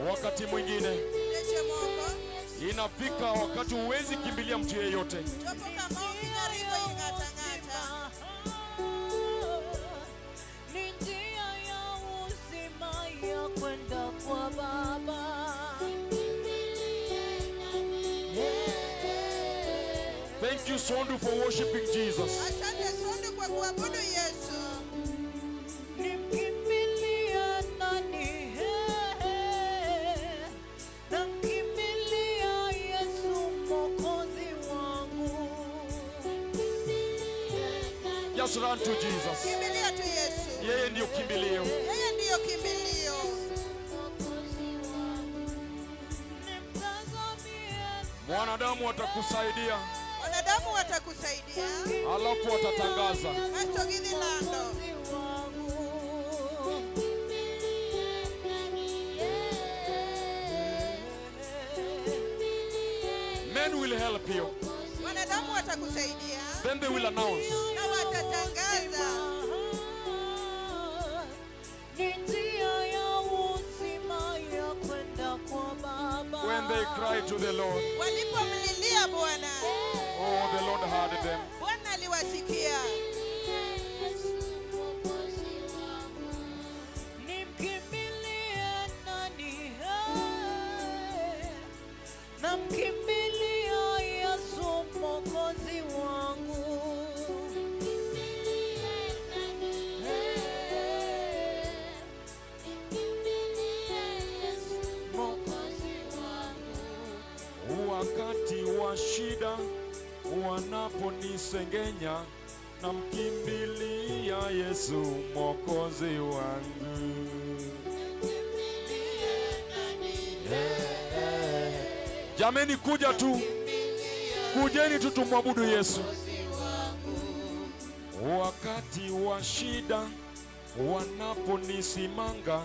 E: Wakati mwingine inafika wakati huwezi kimbilia mtu yeyote.
C: Ni njia ya uzima ya kwenda kwa Baba.
A: Thank you Sondu for worshiping Jesus.
E: Asante Sondu kwa kuabudu Yesu.
C: Nimkimbilia nani? Namkimbilia Yesu Mwokozi wangu.
A: Just run to Jesus.
E: Kimbilia tu Yesu.
A: Yeye ndiyo kimbilio.
E: Yeye ndiyo kimbilio.
A: Wanadamu watakusaidia.
E: Wanadamu watakusaidia.
A: Alafu watatangaza.
E: Astogidhi lando.
A: Men will help you.
E: Wanadamu watakusaidia.
A: Then they will announce.
E: Na watatangaza.
C: ni njia ya uzima ya kwenda kwa Baba.
A: When they cried to the Lord,
E: Walipomlilia Bwana,
A: oh, the Lord heard them.
E: Bwana aliwasikia.
C: Nimkimbilie nani? Namkimbilia Yesu Mwokozi wangu.
A: Wakati wa shida wanaponisengenya, namkimbilia Yesu Mwokozi wangu. Jameni, kuja tu, kujeni tu tumwabudu Yesu. Wakati wa shida wanaponisimanga,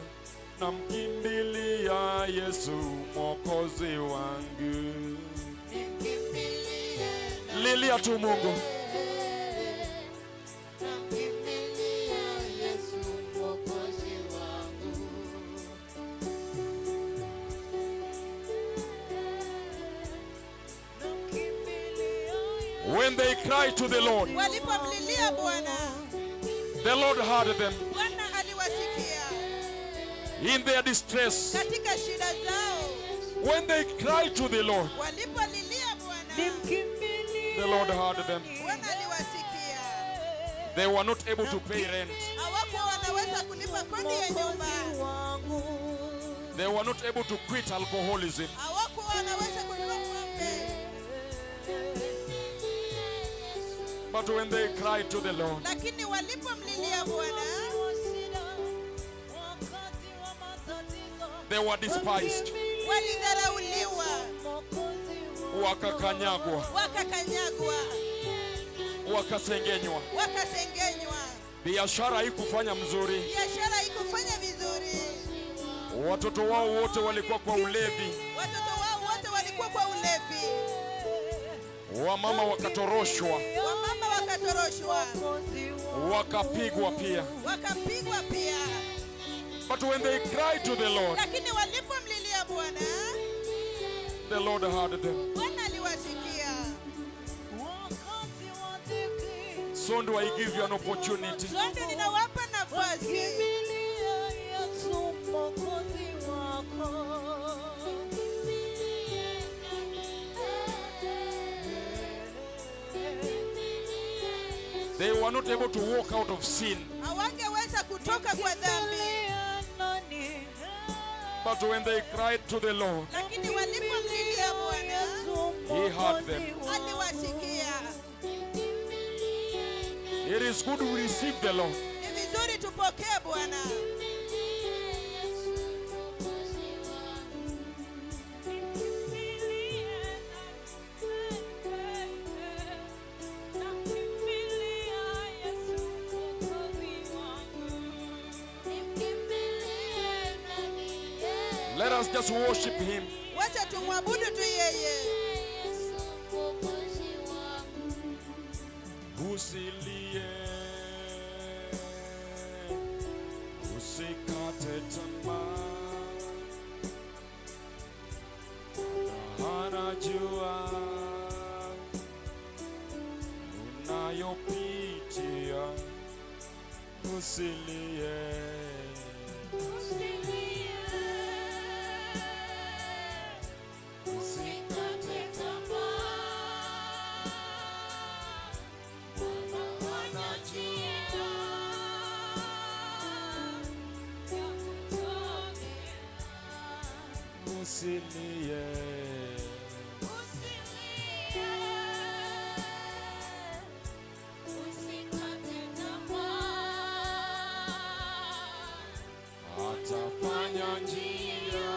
A: namkimbilia Yesu Mwokozi wangu. Lilia tu Mungu. When they cried to the Lord,
E: Walipomlilia Bwana,
A: the Lord heard them.
E: Bwana aliwasikia
A: In their distress,
E: katika shida zao.
A: when they cried to the Lord,
E: Walipolilia Bwana,
C: Nimkimbilie
A: the Lord heard them.
E: Bwana aliwasikia.
A: They were not able to pay rent.
E: Hawakuwa wanaweza kulipa kodi ya nyumba.
C: Mwokozi wangu.
A: They were not able to quit alcoholism.
E: Hawakuwa wanaweza kulipa pombe.
A: But when they cried to the Lord,
E: Lakini walipomlilia Bwana,
A: they were despised,
E: walidharauliwa,
A: wakakanyagwa,
E: wakakanyagwa,
A: wakasengenywa.
E: wakasengenywa.
A: Biashara haikufanya mzuri.
E: Biashara haikufanya vizuri.
A: Watoto wao wote walikuwa kwa ulevi.
E: Watoto wao wote walikuwa kwa ulevi.
A: Wamama wakatoroshwa,
E: Wamama wakatoroshwa,
A: wakapigwa pia.
E: wakapigwa pia.
A: But when they cried to the Lord,
E: Lakini walipomlilia Bwana,
A: the Lord heard them.
E: Bwana aliwasikia.
A: So do I give you an opportunity.
E: Sote ninawapa nafasi.
A: They were not able to walk out of sin.
E: Hawangeweza kutoka kwa dhambi.
A: But when they cried to the Lord,
E: Lakini walipomlilia Bwana,
A: He heard them.
E: aliwasikia.
A: It is good we receive the Lord.
E: Ni vizuri tupokee Bwana.
A: Let us just worship Him.
E: Wacha tumwabudu tu yeye.
A: Usilie, usikate tamaa. Anajua unayopitia. Usilie. Usilie. Atafanya njia.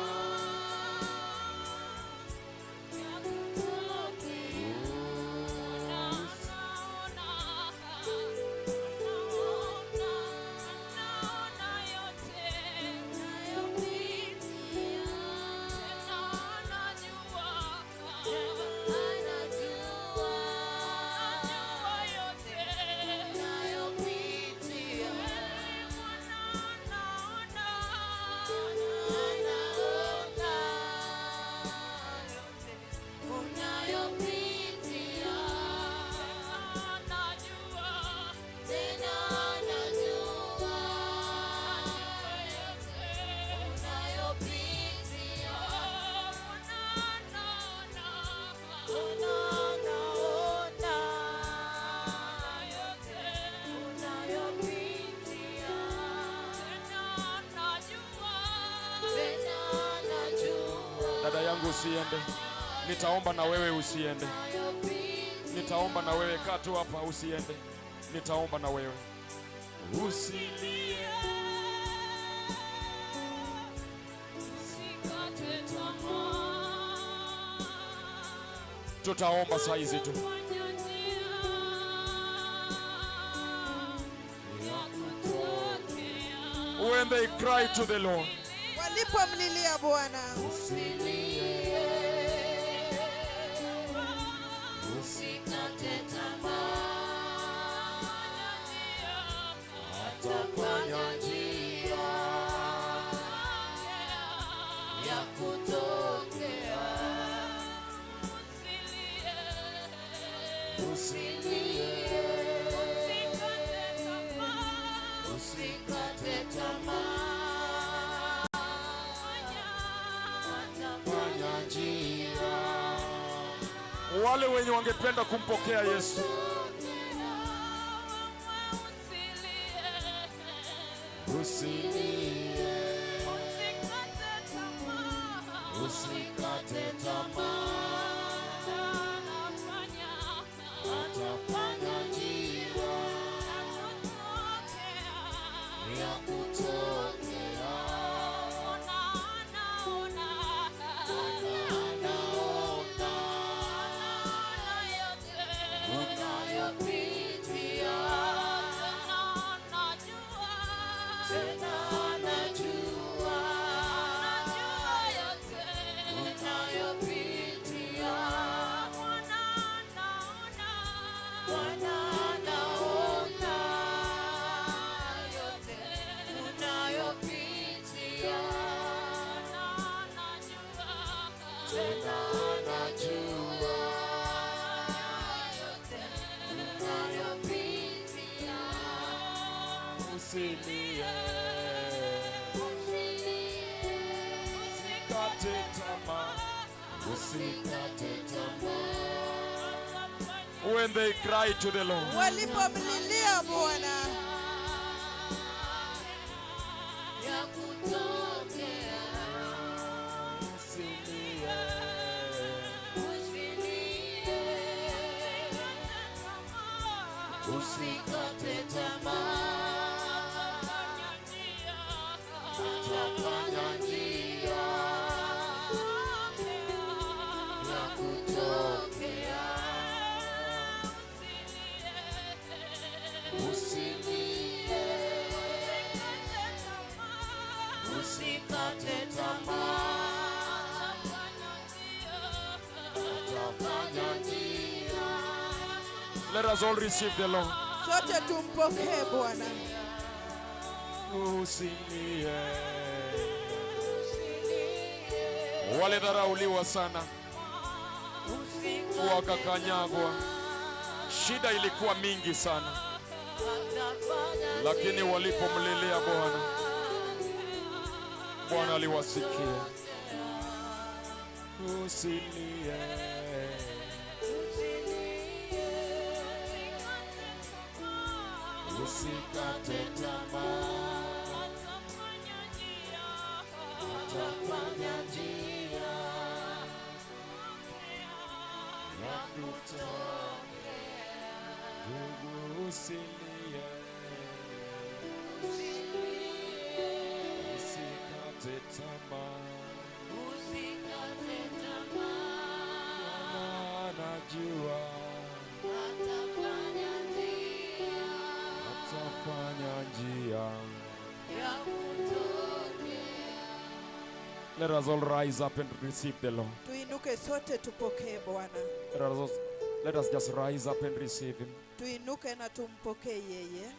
A: usiende. Nitaomba na wewe usiende. Nitaomba na wewe, kaa tu hapa usiende. Nitaomba na wewe. Usilie. Tutaomba saa hizi tu. When they cry to the Lord,
E: walipomlilia Bwana,
C: usikate tamaa, atafanya njia ya kutokea. Usilie, usikate tamaa, atafanya njia.
A: wale wenye wangependa kumpokea Yesu,
C: usilie, usikate tamaa, atafanya njia ya kutokea. Unayopitia tena anajua, unayopitia Bwana anaona yote, unayopitia tena anajua yote, unayopitia.
A: usilie. Usikate tamaa.
C: Usikate tamaa,
A: When they cry to the Lord,
E: walipomlilia Bwana,
C: ya kutokea.
A: usilie.
C: Usilie, usikate tamaa, atafanya njia ya kutokea. Usilie, usikate tamaa, atafanya njia.
A: Let us all receive the Lord.
E: sote tumpokee Bwana.
A: Usilie. Walidharauliwa sana, wakakanyagwa, shida ilikuwa mingi sana, lakini walipomlilia Bwana, Bwana aliwasikia. Usilie.
C: Usikate tamaa, atafanya njia ya kutokea.
A: Usilie. Usikate tamaa.
C: Usikate tamaa,
A: Anajua
C: atafanya njia
A: atafanya njia.
C: ya kutokea.
A: Let us all rise up and receive the Lord.
E: Tuinuke sote tupokee Bwana.
A: Let us just rise up and receive Him.
E: Tuinuke na tumpokee yeye.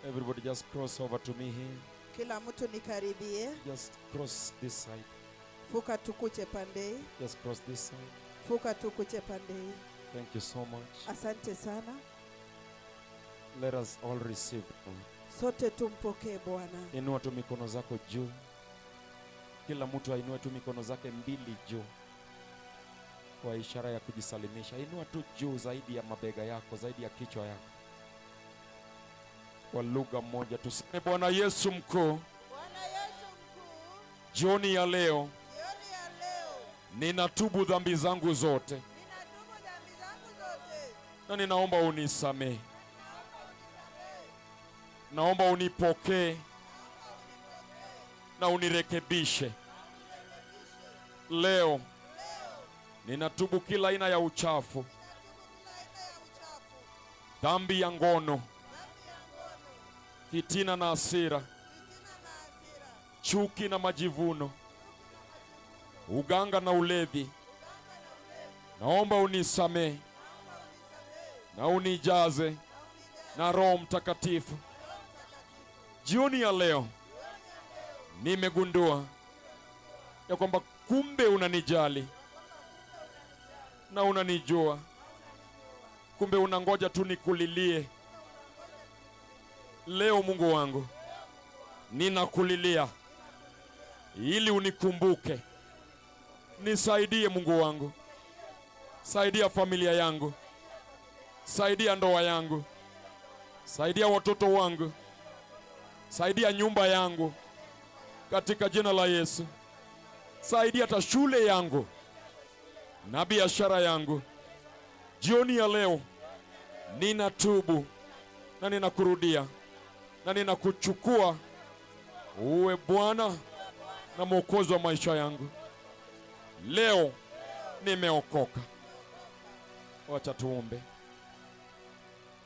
A: Everybody just cross over to me here.
E: Kila mtu nikaribie.
A: Just cross this side.
E: Fuka tukuche pande hii.
A: Just cross this side.
E: Fuka tukuche pande hii.
A: Thank you so much.
E: Asante sana.
A: Let us all receive the Lord.
E: Sote tumpokee Bwana.
A: Inua tu mikono zako juu. Kila mtu ainue tu mikono zake mbili juu kwa ishara ya kujisalimisha. Inua tu juu zaidi ya mabega yako, zaidi ya kichwa yako. Kwa lugha moja tuseme, Bwana Yesu mkuu,
E: Bwana Yesu mkuu,
A: jioni ya leo
E: jioni ya leo
A: ninatubu dhambi zangu zote
E: ninatubu dhambi zangu zote,
A: na ninaomba unisamehe. Naomba unipokee na unirekebishe. Leo ninatubu kila aina ya uchafu, dhambi ya ngono, fitina na hasira, chuki na majivuno, uganga na ulevi. Naomba unisamehe na unijaze na Roho Mtakatifu. Jioni ya leo nimegundua ya kwamba kumbe unanijali na unanijua. Kumbe unangoja tu nikulilie. Leo Mungu wangu, ninakulilia ili unikumbuke. Nisaidie Mungu wangu, saidia familia yangu, saidia ndoa yangu, saidia watoto wangu, saidia nyumba yangu katika jina la Yesu. Saidia hata shule yangu na biashara yangu. Jioni ya leo ninatubu na ninakurudia na ninakuchukua uwe Bwana na Mwokozi wa maisha yangu. Leo nimeokoka. Wacha tuombe.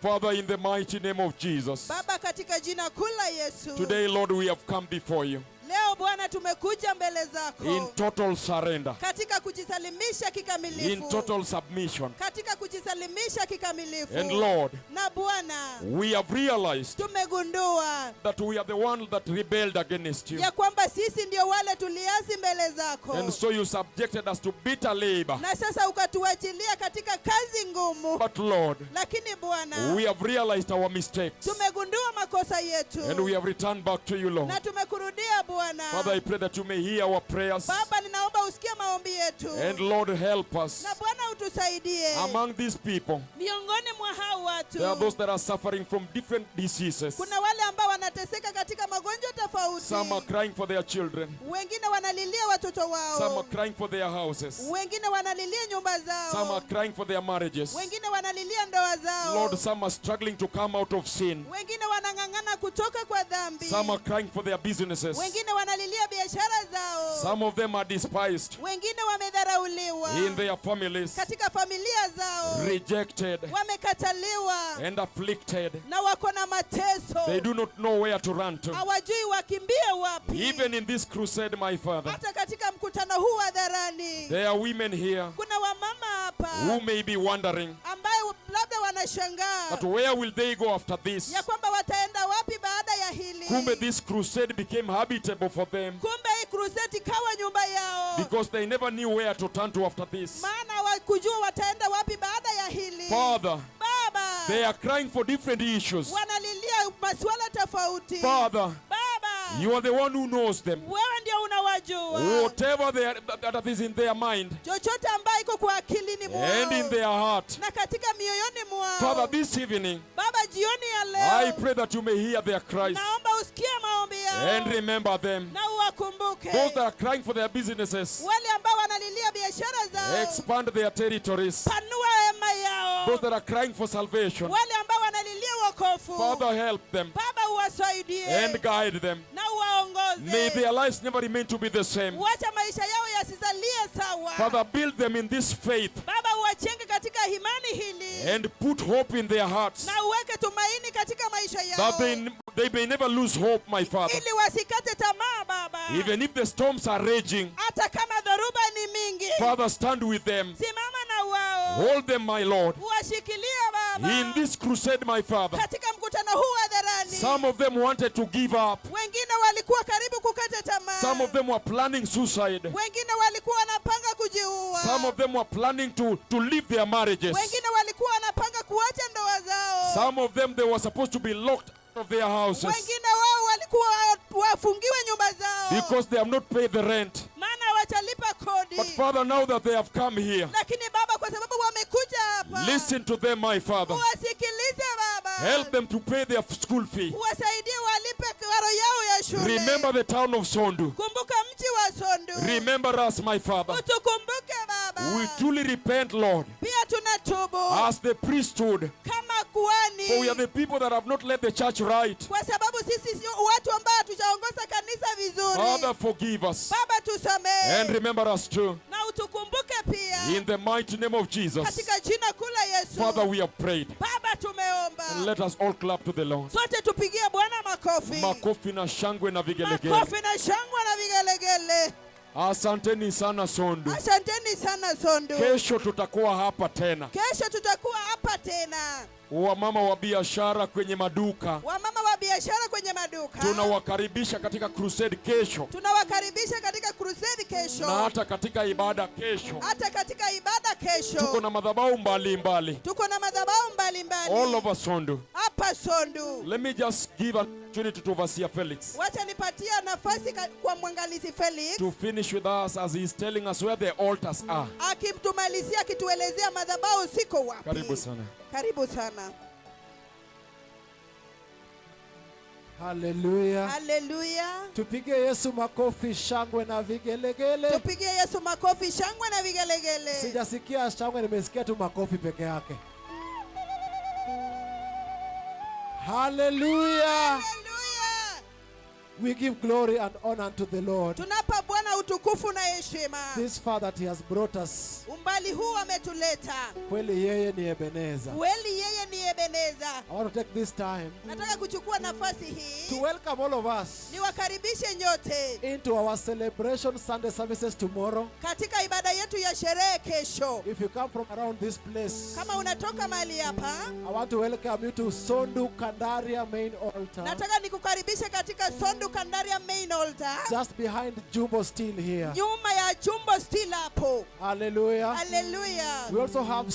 A: Father, in the mighty name of Jesus,
E: Baba, katika jina kuu la Yesu,
A: today Lord we have come before you
E: leo Bwana tumekuja mbele zako
A: in total surrender,
E: katika kujisalimisha kikamilifu,
A: in total submission.
E: katika kujisalimisha kikamilifu.
A: And Lord,
E: na Bwana,
A: we have realized
E: tumegundua
A: that we are the one that rebelled against you.
E: ya kwamba sisi ndio wale tuliasi mbele zako,
A: And so you subjected us to bitter labor.
E: na sasa ukatuachilia katika kazi ngumu.
A: But Lord,
E: Lakini Bwana,
A: we have realized our mistakes
E: tumegundua makosa yetu
A: and we have returned back to you, Lord.
E: na tumekurudia Bwana.
A: Father, I pray that you may hear our prayers.
E: Baba, ninaomba usikie maombi yetu,
A: And Lord, help us.
E: na Bwana utusaidie.
A: Among these people,
E: Miongoni mwa hao watu
A: there are those that are suffering from different diseases.
E: kuna wale ambao wanateseka katika magonjwa tofauti.
A: Some are crying for their children.
E: Wengine wanalilia watoto
A: Some are
E: wao,
A: crying for their houses.
E: wengine wanalilia nyumba
A: Some
E: zao,
A: are crying for their marriages.
E: wengine wanalilia ndoa zao,
A: Lord, some are struggling to come out of sin.
E: wengine wanang'ang'ana kutoka kwa dhambi,
A: Some are crying for their businesses.
E: wengine wanalilia biashara zao,
A: Some of them are despised
E: wengine wamedharauliwa
A: in their families,
E: katika familia zao,
A: rejected
E: wamekataliwa
A: and afflicted.
E: na wako na mateso,
A: They do not know where to run to.
E: hawajui wakimbie wapi.
A: Even in this crusade, my Father,
E: Hata katika mkutano huu wa hadharani
A: there are women here
E: kuna wamama hapa
A: who may be wondering
E: ambayo labda wanashangaa
A: that where will they go after this?
E: ya kwamba wataenda wapi baada ya hili.
A: Kumbe this crusade became habitable for them
E: Kumbe hii crusade ikawa nyumba yao,
A: because they never knew where to turn to after this.
E: maana hawakujua wataenda wapi baada ya hili.
A: Father,
E: Baba,
A: they are crying for different issues.
E: wanalilia masuala tofauti.
A: Father,
E: Baba,
A: you are the one who knows them.
E: wewe ndio unawajua
A: Whatever that is in their mind
E: chochote ambayo iko kwa akilini mwao
A: and in their heart.
E: na katika mioyoni mwao.
A: Father, this evening,
E: Baba, jioni ya
A: I
E: leo
A: pray that you may hear their cries
E: naomba usikie maombi yao
A: and remember them.
E: na uwakumbuke.
A: Those that are crying for their businesses,
E: Wale ambao wanalilia biashara zao,
A: expand their territories.
E: panua hema yao.
A: Those that are crying for salvation,
E: Wale ambao wanalilia wokovu,
A: Father, help them
E: Baba, uwasaidie
A: and guide them.
E: na uwaongoze.
A: May their lives never remain to be the same.
E: Wacha maisha yao yasizalie sawa.
A: Father, build them in this faith
E: Baba, uwachenge katika imani hili
A: and put hope in their hearts
E: na uweke tumaini katika maisha yao,
A: that they may never lose hope, my Father.
E: ili wasikate tamaa. Baba,
A: Even if the storms are raging,
E: hata kama dhoruba ni mingi,
A: Father, stand with them.
E: simama na wao,
A: Hold them, my Lord.
E: uwashikilie Baba.
A: In this crusade, my Father,
E: Katika mkutano huu hadharani,
A: some of them wanted to give up.
E: wengine walikuwa karibu kukata tamaa,
A: Some of them were planning suicide.
E: wengine walikuwa wanapanga kujiua,
A: Some of them were planning to leave their marriages.
E: wengine walikuwa wanapanga kuacha ndoa zao,
A: Some of them, they were supposed to be locked out of their houses
E: wengine wao walikuwa wafungiwe nyumba zao
A: because they have not paid the rent.
E: maana hawajalipa kodi.
A: But Father, now that they have come here,
E: Lakini Baba, kwa sababu wamekuja hapa,
A: listen to them, my Father.
E: uwasikilize Baba,
A: Help them to pay their school fee.
E: uwasaidie walipe karo yao ya shule.
A: Remember the town of Sondu.
E: Kumbuka mji wa Sondu,
A: Remember us, my Father.
E: utukumbuke
A: We truly repent, Lord,
E: Pia tunatubu
A: as the priesthood,
E: kama
A: for we are
E: kuhani,
A: the people that have not led the church right.
E: kwa sababu sisi sio watu ambao hatujaongoza kanisa vizuri.
A: Father, forgive us
E: Baba tusamehe
A: and remember us too.
E: na utukumbuke pia
A: In the mighty name of Jesus,
E: katika jina kuu la Yesu.
A: Father, we have prayed.
E: Baba tumeomba.
A: And let us all clap to the Lord.
E: Sote tupigie Bwana makofi.
A: Makofi na shangwe na vigelegele.
E: Makofi na shangwe na vigelegele.
A: Asanteni sana Sondu.
E: Asanteni sana Sondu.
A: Kesho tutakuwa hapa tena.
E: Kesho tutakuwa hapa tena.
A: Wamama wa biashara kwenye maduka,
E: Wamama wa biashara kwenye maduka,
A: tunawakaribisha katika crusade kesho,
E: tunawakaribisha katika crusade kesho,
A: na hata katika ibada kesho.
E: hata katika ibada kesho.
A: Tuko na madhabahu mbalimbali
E: Tuko na madhabahu mbalimbali
A: all over Sondu.
E: hapa Sondu.
A: Let me just give an opportunity to Overseer Felix
E: Wacha nipatia nafasi kwa mwangalizi Felix
A: to finish with us as he is telling us where the altars are.
E: akimtumalizia akituelezea madhabahu siko wapi.
A: Karibu sana.
E: Karibu sana.
F: Haleluya.
E: Haleluya.
F: Tupige Yesu makofi, shangwe na vigelegele.
E: Tupigie Yesu makofi, shangwe na vigelegele.
F: Sijasikia shangwe, nimesikia tu makofi peke yake. Haleluya.
E: Haleluya.
F: We give glory and honor to the Lord.
E: Tunapa Bwana utukufu na heshima.
F: This far that he has brought us.
E: Umbali huu ametuleta.
F: Kweli yeye ni Ebeneza.
E: Kweli yeye ni Ebeneza.
F: I want to take this time
E: Nataka kuchukua nafasi hii
F: to welcome all of us
E: niwakaribishe nyote
F: into our celebration Sunday services tomorrow.
E: katika ibada yetu ya sherehe kesho.
F: If you come from around this place,
E: Kama unatoka mahali hapa,
F: I want to welcome you to Sondu Kandaria main altar.
E: nataka nikukaribishe katika Sondu Kandaria main altar,
F: Just behind Jumbo Steel here.
E: nyuma ya Jumbo Steel hapo.
F: Hallelujah.
E: Haleluya.
F: We also have